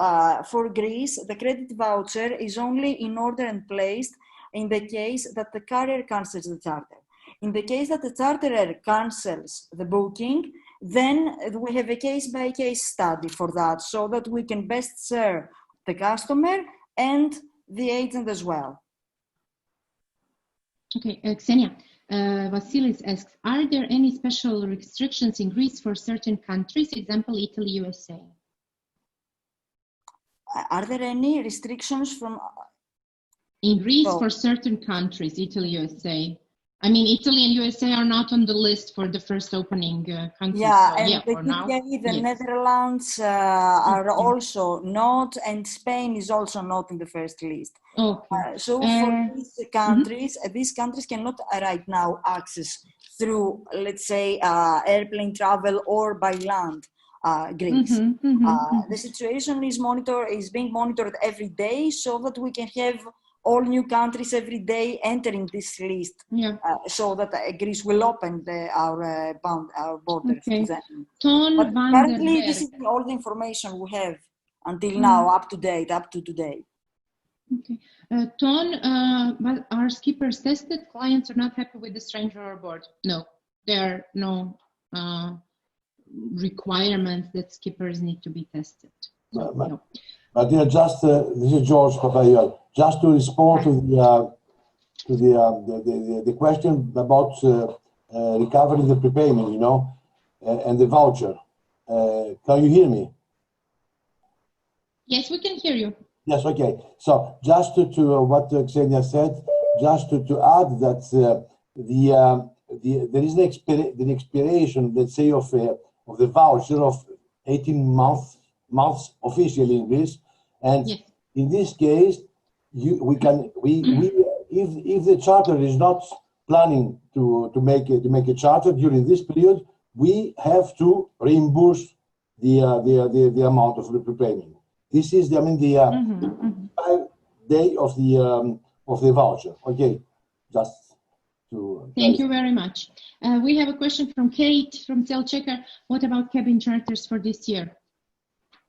for Greece, the credit voucher is only in order and placed in the case that the carrier cancels the charter. In the case that the charterer cancels the booking, then we have a case-by-case study for that, so that we can best serve the customer and the agent as well. Okay, Ksenia, Vasilis asks, are there any special restrictions in Greece for certain countries, example, Italy, USA? Are there any restrictions from... In Greece for certain countries, Italy, USA? I mean, Italy and USA are not on the list for the first opening countries. Yeah, so, and yeah, for now, the Netherlands are also not, and Spain is also not in the first list. Okay. So for these countries cannot right now access through, let's say, airplane travel or by land Greece. The situation is being monitored every day, so that we can have all new countries every day entering this list, so that Greece will open our borders to them. But currently, this is all the information we have until now, up to today. Okay. Ton, are skippers tested? Clients are not happy with the stranger on board? No, there are no requirements that skippers need to be tested. So, no. But just this is George Papayol. Just to respond to the question about recovering the prepayment, you know, and the voucher. Can you hear me? Yes, we can hear you. Yes, okay. So just to what Ksenia said, just to add that there is the expiration, let's say, of the voucher of 18 months officially in Greece, and in this case, if the charter is not planning to make a charter during this period, we have to reimburse the amount of the prepayment. This is the 5 day of the voucher. Okay, just to. Thank you very much. We have a question from Kate from Cell Checker. What about cabin charters for this year?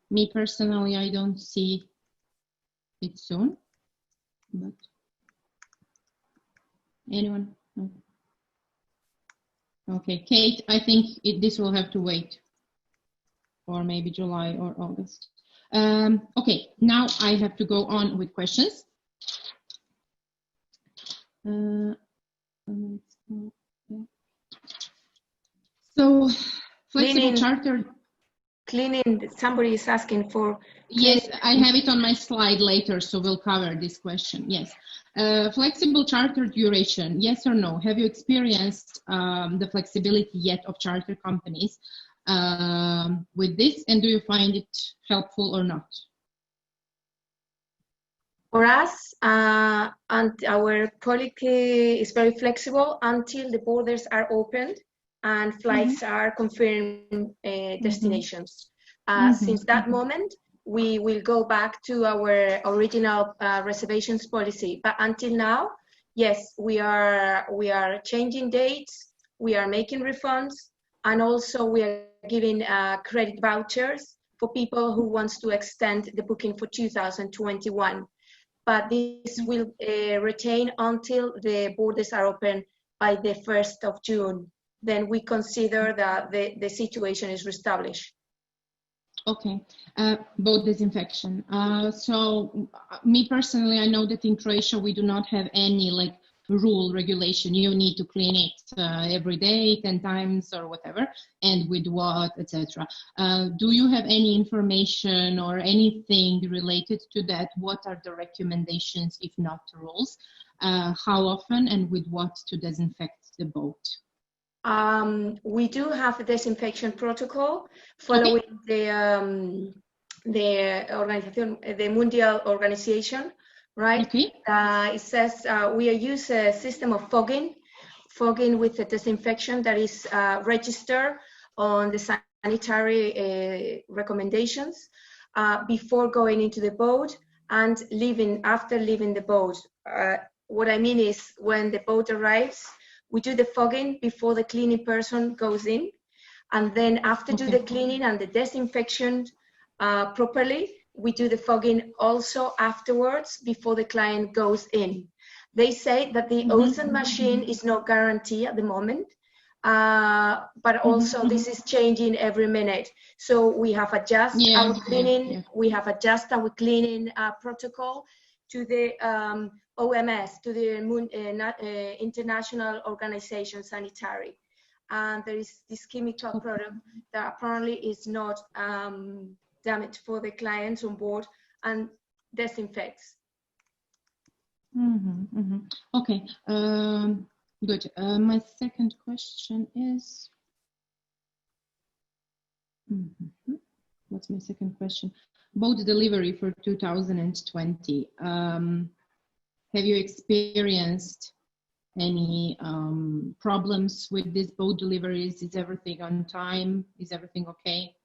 Me personally, I don't see it soon. But anyone? No. Okay, Kate, I think this will have to wait, or maybe July or August. Okay, now I have to go on with questions. So, flexible charter. Cleaning, somebody is asking for. Yes, I have it on my slide later, so we'll cover this question. Yes. Flexible charter duration, yes or no? Have you experienced the flexibility yet of charter companies with this, and do you find it helpful or not? For us, and our policy is very flexible until the borders are opened and flights are confirmed destinations. Since that moment, we will go back to our original reservations policy. But until now, yes, we are changing dates, we are making refunds, and also we are giving credit vouchers for people who wants to extend the booking for 2021. But this will retain until the borders are open by the 1st of June. Then we consider that the situation is reestablished. Okay, boat disinfection. So me personally, I know that in Croatia we do not have any regulation. You need to clean it every day, 10 times or whatever, and with what, etc. Do you have any information or anything related to that? What are the recommendations, if not rules? How often and with what to disinfect the boat? We do have a disinfection protocol following the Mundial Organization, right? Okay. It says we use a system of fogging with a disinfection that is registered on the sanitary recommendations before going into the boat and after leaving the boat. What I mean is, when the boat arrives, we do the fogging before the cleaning person goes in, and then after do the cleaning and the disinfection properly, we do the fogging also afterwards before the client goes in. They say that the ozone machine is not guaranteed at the moment, but also this is changing every minute. So we have adjusted our cleaning. We have adjusted our cleaning protocol to the OMS, to the International Organization Sanitary. And there is this chemical product that apparently is not damage for the clients on board and disinfects. Okay, good. My second question is, what's my second question? Boat delivery for 2020. Have you experienced any problems with these boat deliveries? Is everything on time? Is everything okay?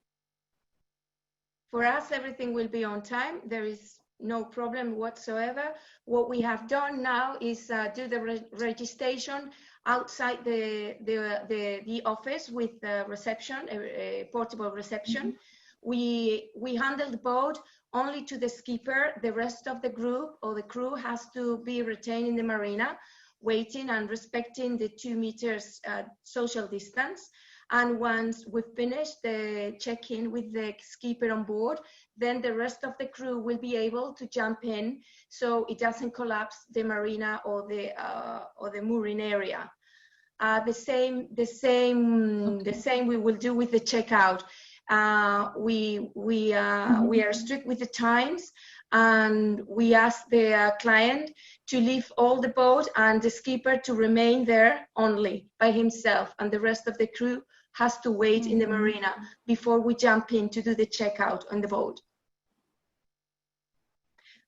For us, everything will be on time. There is no problem whatsoever. What we have done now is do the registration outside the office with the reception, a portable reception. We handle the boat only to the skipper. The rest of the group or the crew has to be retained in the marina, waiting and respecting the 2 meters social distance. And once we finish the check-in with the skipper on board, then the rest of the crew will be able to jump in, so it doesn't collapse the marina or the mooring area. The same we will do with the checkout. We are strict with the times, and we ask the client to leave all the boat and the skipper to remain there only by himself, and the rest of the crew has to wait in the marina before we jump in to do the checkout on the boat.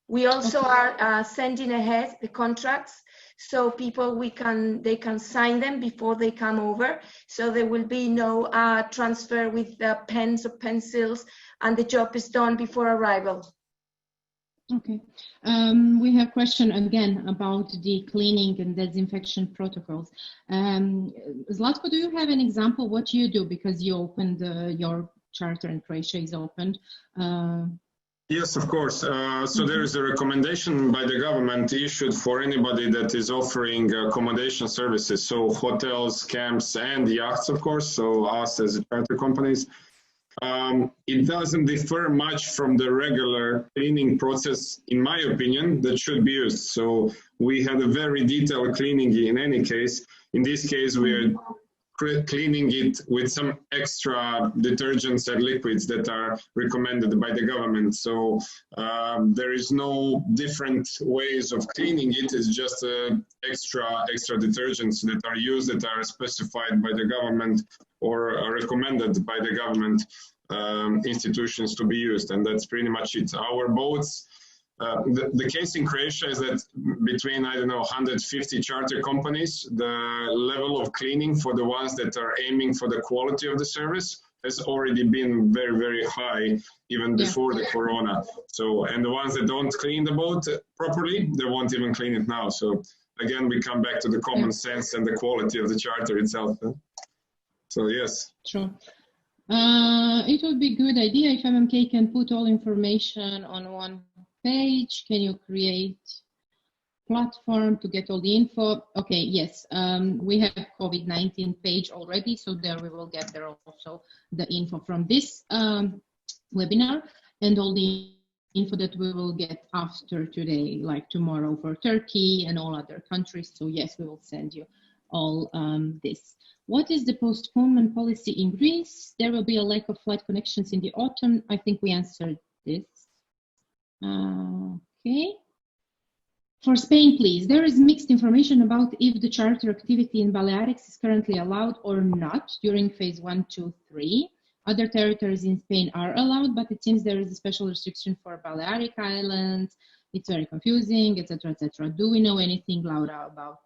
We also are sending ahead the contracts, so people they can sign them before they come over, so there will be no transfer with pens or pencils, and the job is done before arrival. Okay. We have a question again about the cleaning and disinfection protocols. Zlatko, do you have an example what you do, because you opened your charter in Croatia is opened? Yes, of course. So there is a recommendation by the government issued for anybody that is offering accommodation services. So hotels, camps, and yachts, of course. So us as charter companies. It doesn't differ much from the regular cleaning process, in my opinion, that should be used. So we had a very detailed cleaning in any case. In this case, we are cleaning it with some extra detergents and liquids that are recommended by the government. So there is no different ways of cleaning it. It's just extra detergents that are used, that are specified by the government or are recommended by the government institutions to be used. And that's pretty much it. Our boats, the case in Croatia is that between, I don't know, 150 charter companies, the level of cleaning for the ones that are aiming for the quality of the service has already been very, very high, even before the corona. So, and the ones that don't clean the boat properly, they won't even clean it now. So again, we come back to the common sense and the quality of the charter itself. So yes. Sure. It would be a good idea if MMK can put all information on one page. Can you create platform to get all the info? Okay, yes, we have COVID-19 page already, so there we will get there also the info from this webinar and all the info that we will get after today, like tomorrow for Turkey and all other countries. So yes, we will send you all this. What is the postponement policy in Greece? There will be a lack of flight connections in the autumn. I think we answered this. Okay. For Spain, please. There is mixed information about if the charter activity in Balearics is currently allowed or not during phase 1, 2, 3. Other territories in Spain are allowed, but it seems there is a special restriction for Balearic Islands. It's very confusing, etc., etc. Do we know anything, Laura, about?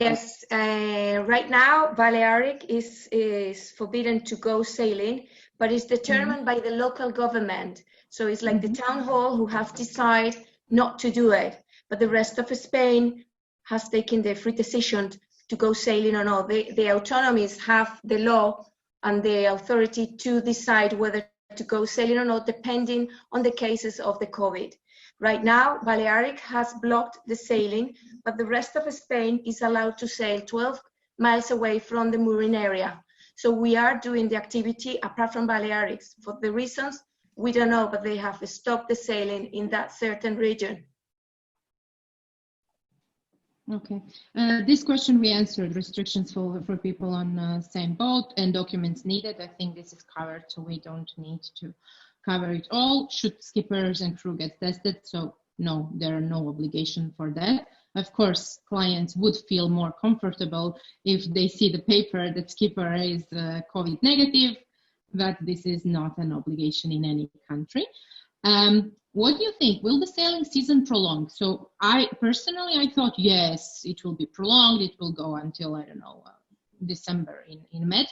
Yes, right now Balearic is forbidden to go sailing, but it's determined by the local government. So it's like the town hall who have decided not to do it, but the rest of Spain has taken the free decision to go sailing or not. The autonomies have the law and the authority to decide whether to go sailing or not, depending on the cases of the COVID. Right now, Balearic has blocked the sailing, but the rest of Spain is allowed to sail 12 miles away from the mooring area. So we are doing the activity apart from Balearics. For the reasons, we don't know, but they have stopped the sailing in that certain region. Okay, this question we answered, restrictions for people on same boat and documents needed. I think this is covered, so we don't need to cover it all. Should skippers and crew get tested? So no, there are no obligation for that. Of course, clients would feel more comfortable if they see the paper that skipper is COVID negative, but this is not an obligation in any country. What do you think? Will the sailing season prolong? So I thought, yes, it will be prolonged. It will go until, I don't know, December in Med.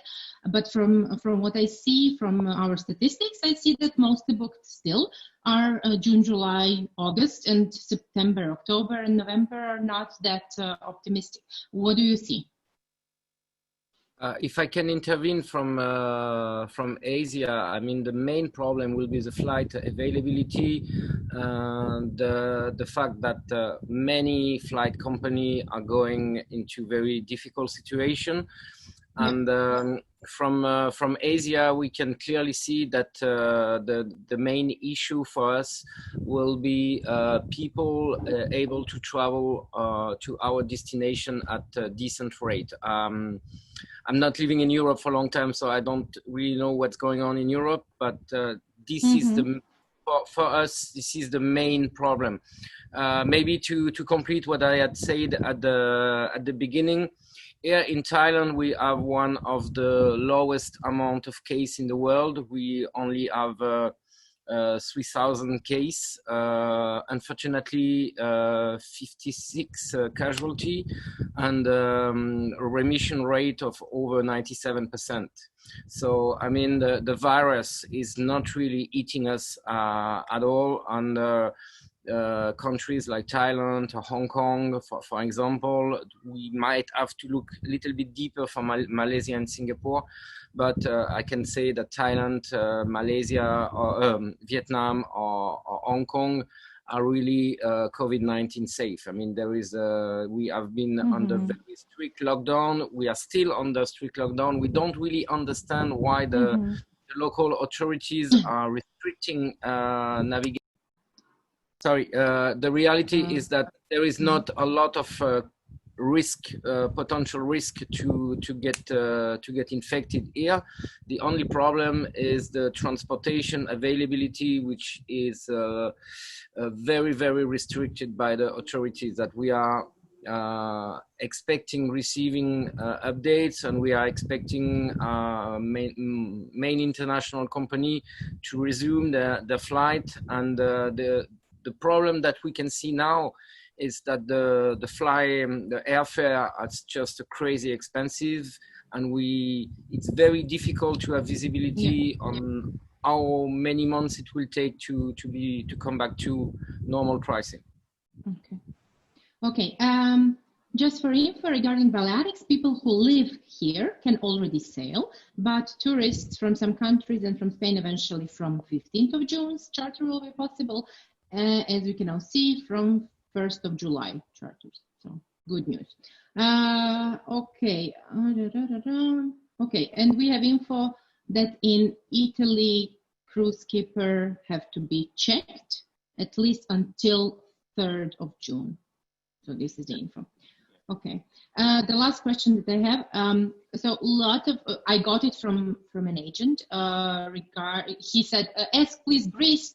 But from what I see from our statistics, I see that mostly booked still are June, July, August, and September, October, and November are not that optimistic. What do you see? If I can intervene from Asia, I mean, the main problem will be the flight availability, the fact that many flight companies are going into very difficult situation. And from Asia, we can clearly see that the main issue for us will be people able to travel to our destination at a decent rate. I'm not living in Europe for a long time, so I don't really know what's going on in Europe, but this is for us, this is the main problem. Maybe to complete what I had said at the beginning, here in Thailand, we have one of the lowest amount of cases in the world. We only have 3,000 cases. Unfortunately, 56 casualty and a remission rate of over 97%. So, I mean, the virus is not really eating us at all. And countries like Thailand or Hong Kong, for example, we might have to look a little bit deeper for Malaysia and Singapore, but I can say that Thailand, Malaysia, or Vietnam or Hong Kong are really COVID-19 safe. I mean, there is we have been under very strict lockdown. We are still under strict lockdown. We don't really understand why the local authorities are restricting navigation. Sorry, the reality is that there is not a lot of potential risk to get infected here. The only problem is the transportation availability, which is very, very restricted by the authorities. That we are expecting receiving updates, and we are expecting main international company to resume the flight. And the problem that we can see now is that the airfare is just crazy expensive, and it's very difficult to have visibility on how many months it will take to come back to normal pricing. Okay. Just for info regarding Balearics, people who live here can already sail, but tourists from some countries and from Spain eventually from 15th of June, charter will be possible. As you can now see, from 1st of July charters. So good news. Okay. Okay, and we have info that in Italy, cruise skipper have to be checked at least until 3rd of June. So this is the info. Okay. The last question that I have. So a lot of I got it from an agent. He said, "Ask please Greece."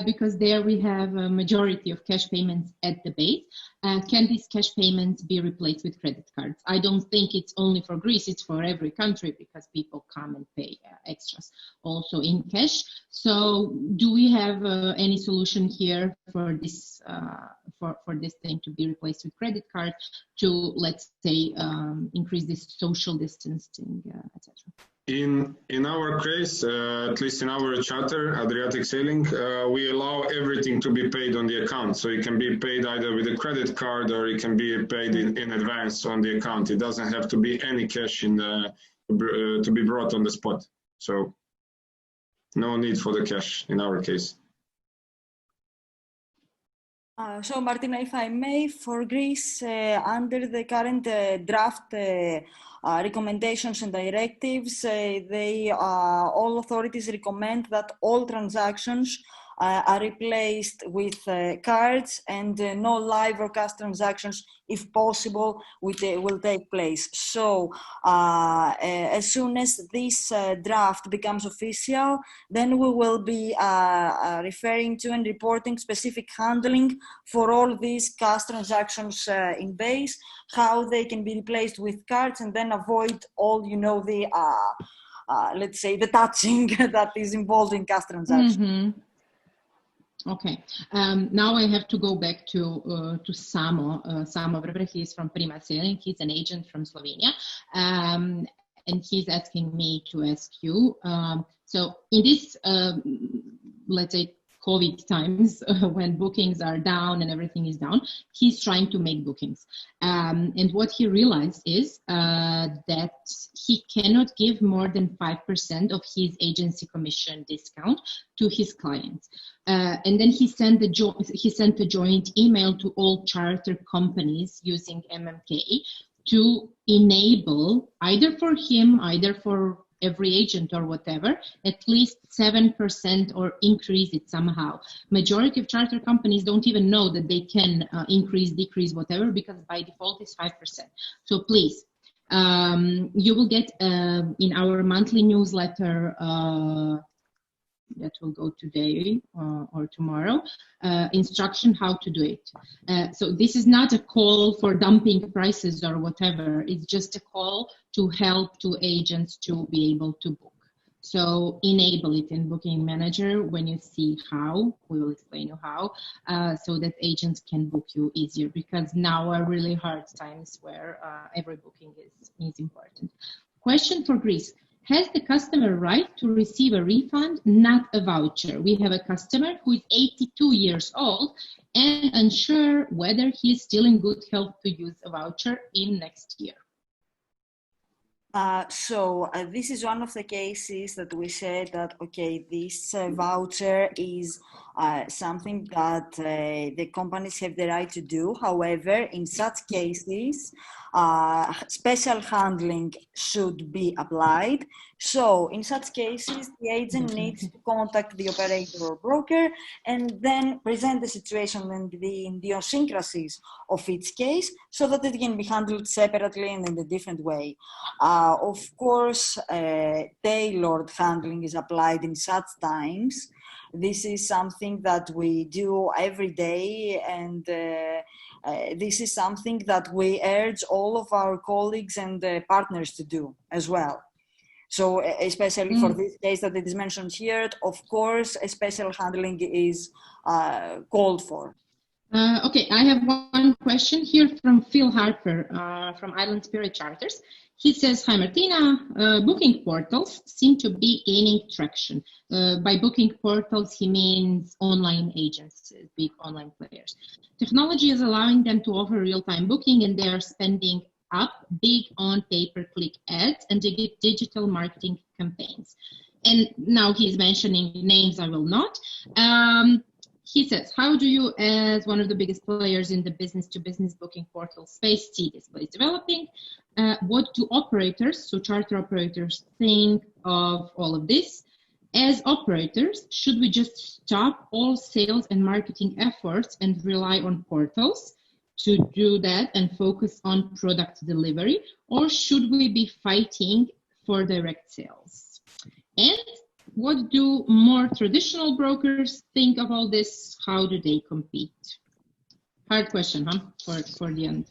Because there we have a majority of cash payments at the base. Can these cash payments be replaced with credit cards? I don't think it's only for Greece, it's for every country, because people come and pay extras also in cash. So do we have any solution here for this for this thing to be replaced with credit cards to, let's say, increase this social distancing, etc.? In our case, at least in our charter, Adriatic Sailing, we allow everything to be paid on the account. So it can be paid either with a credit card or it can be paid in advance on the account. It doesn't have to be any cash in the, to be brought on the spot. So no need for the cash in our case. So Martina, if I may, for Greece, under the current draft recommendations and directives, all authorities recommend that all transactions are replaced with cards, and no live or cash transactions, if possible, will take place. So as soon as this draft becomes official, then we will be referring to and reporting specific handling for all these cash transactions in base, how they can be replaced with cards, and then avoid all, you know, the let's say the touching that is involved in cash transactions. Mm-hmm. Okay, now I have to go back to Samo. Samo Vrebre, he is from Prima Sailing. He's an agent from Slovenia, and he's asking me to ask you. So in this, let's say, COVID times, when bookings are down and everything is down, he's trying to make bookings. And what he realized is that he cannot give more than 5% of his agency commission discount to his clients. And then he sent a joint email to all charter companies using MMK to enable, either for him, either for every agent or whatever, at least 7% or increase it somehow. Majority of charter companies don't even know that they can increase, decrease, whatever, because by default it's 5%. So please, you will get in our monthly newsletter that will go today or tomorrow, instruction how to do it. So this is not a call for dumping prices or whatever. It's just a call to help to agents to be able to book. So enable it in Booking Manager when you see how. We will explain you how, so that agents can book you easier, because now are really hard times where every booking is important. Question for Greece. Has the customer right to receive a refund, not a voucher? We have a customer who is 82 years old and unsure whether he is still in good health to use a voucher in next year. So this is one of the cases that we said that, okay, this voucher is something that the companies have the right to do. However, in such cases, special handling should be applied. So in such cases, the agent needs to contact the operator or broker and then present the situation and the idiosyncrasies of each case so that it can be handled separately and in a different way. Of course, tailored handling is applied in such times. This is something that we do every day, and this is something that we urge all of our colleagues and partners to do as well. So especially for this case that it is mentioned here, of course, a special handling is called for. Okay, I have one question here from Phil Harper from Island Spirit Charters. He says, hi Martina, booking portals seem to be gaining traction. By booking portals, he means online agencies, big online players. Technology is allowing them to offer real-time booking, and they are spending up big on pay-per-click ads and digital marketing campaigns. And now he's mentioning names, I will not. He says, how do you, as one of the biggest players in the business-to-business booking portal space, see this place developing? What do operators, so charter operators, think of all of this? As operators, should we just stop all sales and marketing efforts and rely on portals to do that and focus on product delivery? Or should we be fighting for direct sales? And what do more traditional brokers think of all this? How do they compete? Hard question, huh? For the end.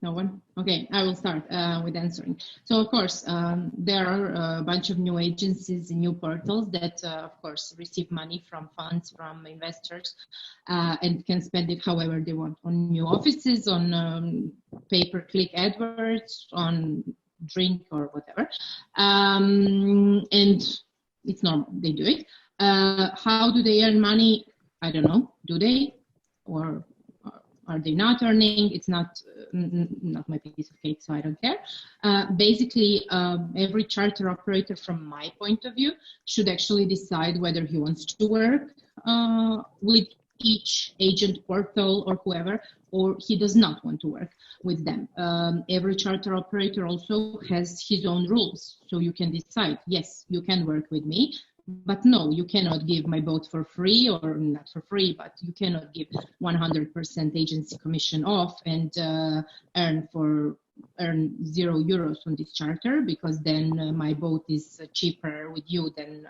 No one? Okay, I will start with answering. So, of course, there are a bunch of new agencies and new portals that, of course, receive money from funds, from investors, and can spend it however they want on new offices, on pay-per-click adverts, on drink or whatever. And it's normal, they do it. How do they earn money? I don't know. Do they? Or are they not earning? It's not my piece of cake, so I don't care. Basically, every charter operator, from my point of view, should actually decide whether he wants to work with each agent portal or whoever, or he does not want to work with them. Every charter operator also has his own rules, so you can decide, yes, you can work with me, but no, you cannot give my boat for free, or not for free, but you cannot give 100% agency commission off and earn €0 on this charter, because then my boat is cheaper with you than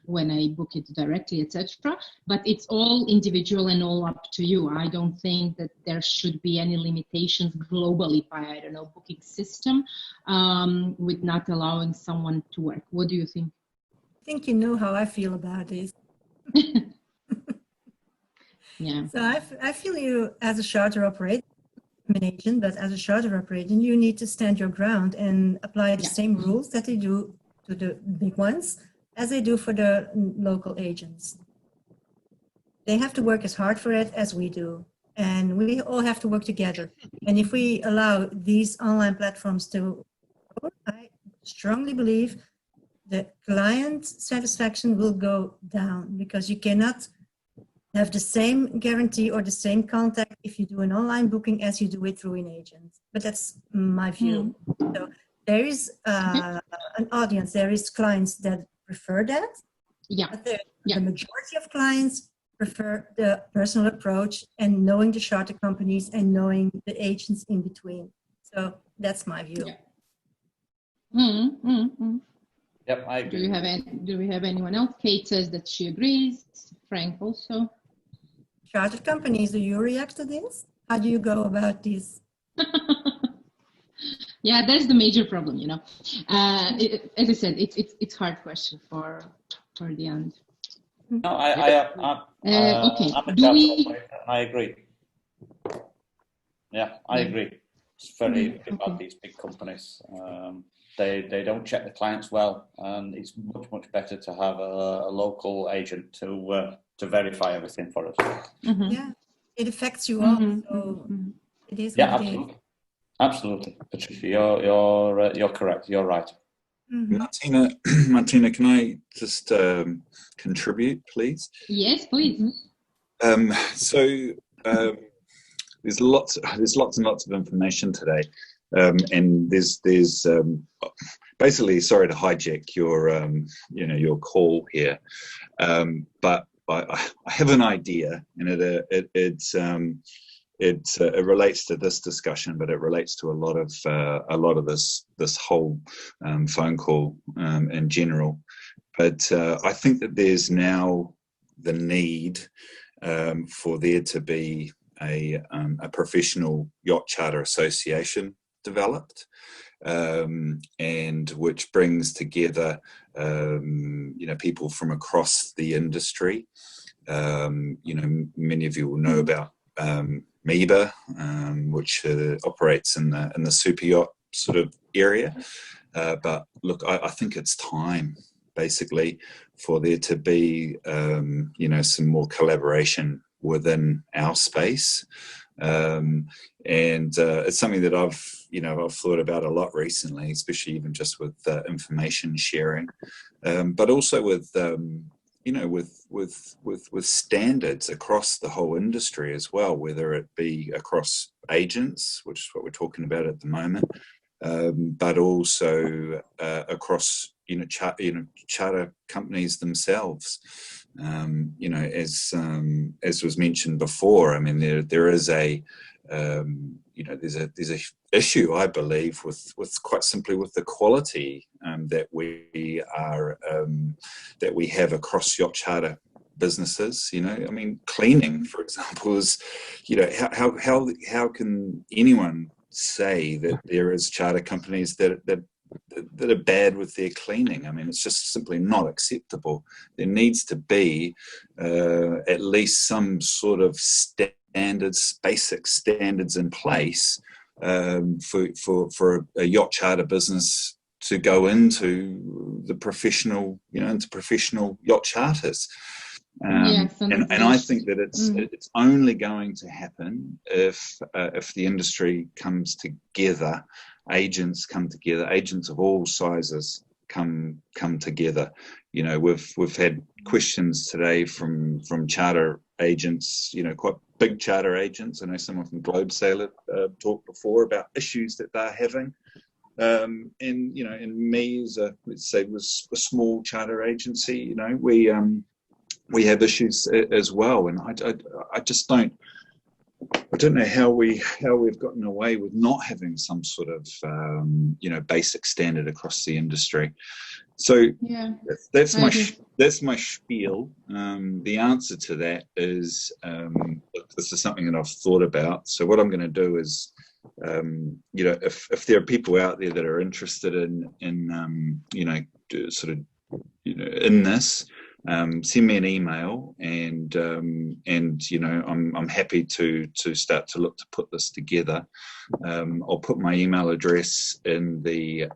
when I book it directly, etc. But it's all individual and all up to you. I don't think that there should be any limitations globally by, I don't know, booking system with not allowing someone to work. What do you think? I think you know how I feel about this. Yeah. So I feel you as a charter operator, I'm an agent, but as a charter operator, you need to stand your ground and apply the same rules that they do to the big ones as they do for the local agents. They have to work as hard for it as we do, and we all have to work together. And if we allow these online platforms to grow, I strongly believe the client satisfaction will go down, because you cannot have the same guarantee or the same contact if you do an online booking as you do it through an agent. But that's my view. So there is an audience, there is clients that prefer that. Yeah. But the majority of clients prefer the personal approach and knowing the charter companies and knowing the agents in between. So that's my view. Yeah. Yep, I agree. Do we have anyone else? Kate says that she agrees. Frank also. Charter companies, do you react to this? How do you go about this? Yeah, that's the major problem, you know. As I said, it's hard question for the end. No, okay. I'm a charter operator. I agree. Yeah, I agree. It's very about these big companies. They don't check the clients well, and it's much better to have a local agent to verify everything for us. Yeah, it affects you all. So it is. Yeah, absolutely, absolutely. Patricia, you're correct. You're right. Martina, can I just contribute, please? Yes, please. There's lots and lots of information today. And there's basically, sorry to hijack your call here, but I have an idea, and it relates to this discussion, but it relates to a lot of this whole phone call in general. But I think that there's now the need for there to be a professional yacht charter association developed, and which brings together people from across the industry. Many of you will know about MEBA, which operates in the super yacht sort of area. But look, I think it's time, basically, for there to be some more collaboration within our space. And it's something that I've thought about a lot recently, especially even just with information sharing, but also with with standards across the whole industry as well, whether it be across agents, which is what we're talking about at the moment, but also across charter companies themselves. As was mentioned before, I mean there is a there's a issue, I believe, with quite simply with the quality that we have across yacht charter businesses. Cleaning, for example, is how can anyone say that there is charter companies that are bad with their cleaning. I mean, it's just simply not acceptable. There needs to be at least some sort of standards, basic standards in place for a yacht charter business to go into the professional, into professional yacht charters. And I think that it's only going to happen if the industry comes together, agents come together, agents of all sizes come together. We've had questions today from charter agents, quite big charter agents. I know someone from Globe Sailor talked before about issues that they're having. And me as was a small charter agency, we have issues as well, and I just don't know how we've gotten away with not having some sort of basic standard across the industry. So that's my spiel. The answer to that is look, this is something that I've thought about. So what I'm going to do is, if there are people out there that are interested in this. Send me an email, and I'm happy to start to look to put this together. I'll put my email address in the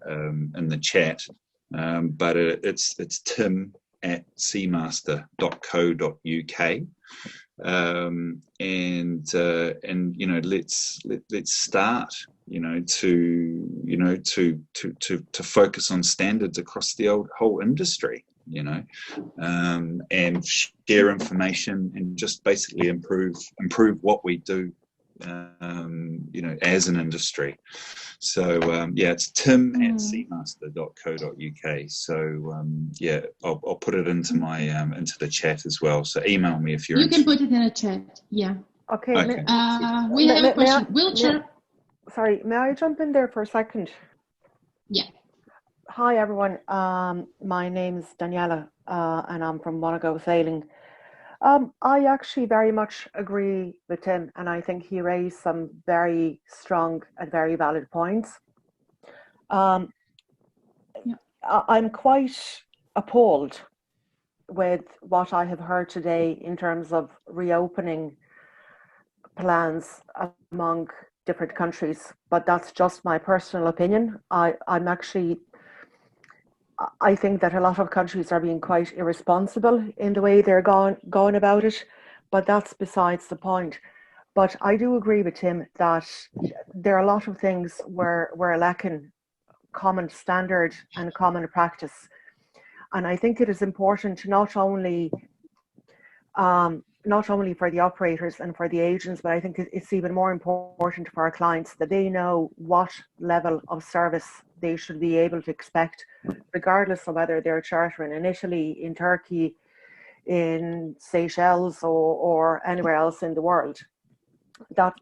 chat, but it's tim@seamaster.co.uk, let's start to focus on standards across the whole industry. And share information and just basically improve what we do, as an industry. So it's tim@seamaster.co.uk. So I'll put it into my into the chat as well. So email me if you're interested. You can put it in a chat. Yeah. Okay. We have a question. Wiltshire. Sorry, may I jump in there for a second? Yeah. Hi everyone, my name's Daniela and I'm from Monaco Sailing. I actually very much agree with Tim, and I think he raised some very strong and very valid points. I'm quite appalled with what I have heard today in terms of reopening plans among different countries, but that's just my personal opinion. I think that a lot of countries are being quite irresponsible in the way they're going about it, but that's besides the point. But I do agree with Tim that there are a lot of things where we're lacking common standard and common practice. And I think it is important not only for the operators and for the agents, but I think it's even more important for our clients that they know what level of service they should be able to expect, regardless of whether they're chartering in Italy, in Turkey, in Seychelles, or anywhere else in the world. That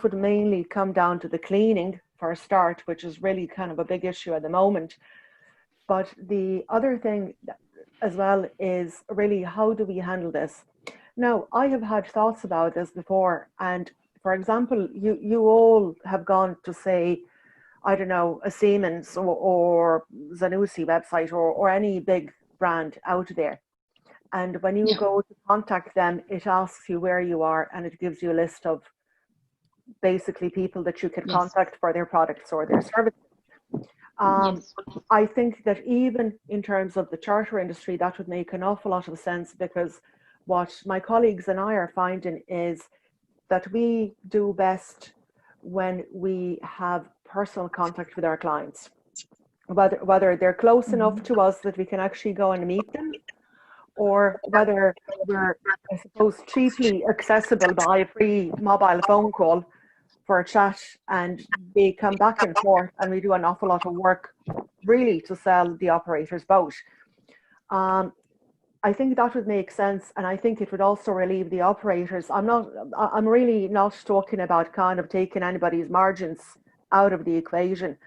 would mainly come down to the cleaning for a start, which is really kind of a big issue at the moment. But the other thing as well is really, how do we handle this? Now, I have had thoughts about this before, and for example, you all have gone to, say, I don't know, a Siemens or Zanussi website or any big brand out there. And when you go to contact them, it asks you where you are, and it gives you a list of basically people that you can contact for their products or their services. I think that even in terms of the charter industry, that would make an awful lot of sense, because what my colleagues and I are finding is that we do best when we have personal contact with our clients, whether they're close enough to us that we can actually go and meet them, or whether we're, I suppose, cheaply accessible by a free mobile phone call for a chat, and they come back and forth, and we do an awful lot of work really to sell the operator's boat. I think that would make sense, and I think it would also relieve the operators. I'm really not talking about kind of taking anybody's margins out of the equation,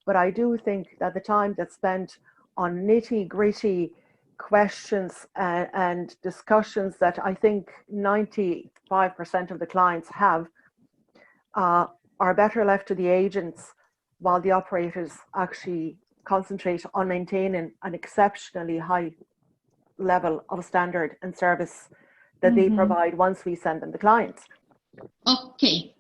but I do think that the time that's spent on nitty-gritty questions and discussions that I think 95% of the clients have, are better left to the agents, while the operators actually concentrate on maintaining an exceptionally high level of standard and service that they provide once we send them the clients. Okay,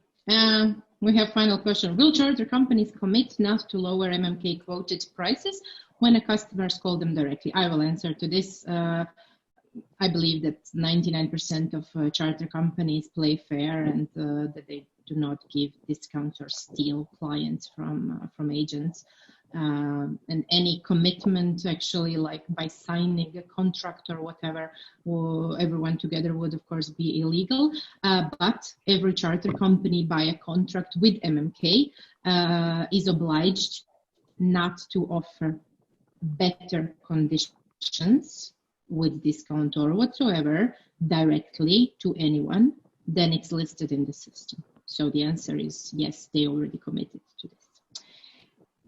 we have final question. Will charter companies commit not to lower MMK quoted prices when a customers call them directly? I will answer to this. I believe that 99% of charter companies play fair, and that they do not give discounts or steal clients from agents. And any commitment, actually, like by signing a contract or whatever, or everyone together would of course be illegal. But every charter company by a contract with MMK is obliged not to offer better conditions with discount or whatsoever directly to anyone than it's listed in the system. So the answer is yes, they already committed to this.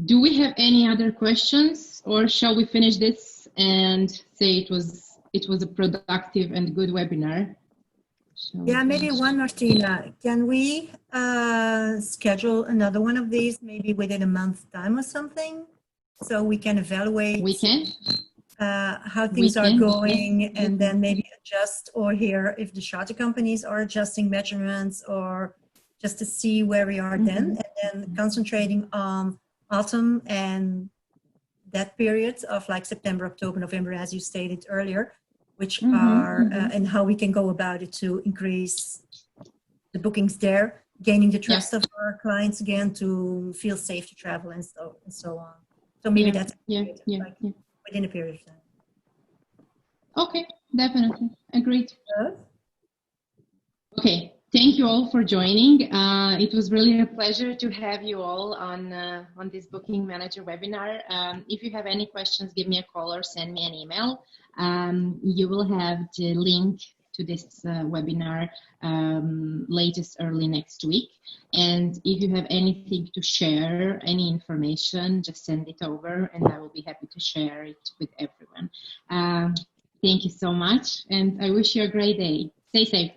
Do we have any other questions, or shall we finish this and say it was a productive and good webinar? Yeah, maybe one, Martina. Can we schedule another one of these maybe within a month's time or something, so we can evaluate? We can. How things are going, and then maybe adjust or hear if the charter companies are adjusting measurements, or just to see where we are then, and then concentrating on autumn and that period of like September, October, November, as you stated earlier, which are and how we can go about it to increase the bookings there, gaining the trust of our clients again to feel safe to travel and so on. So maybe that's within a period of time. Okay, definitely. Agreed. Okay, thank you all for joining. It was really a pleasure to have you all on this Booking Manager webinar. If you have any questions, give me a call or send me an email. You will have the link to this webinar latest early next week. And if you have anything to share, any information, just send it over and I will be happy to share it with everyone. Thank you so much, and I wish you a great day. Stay safe.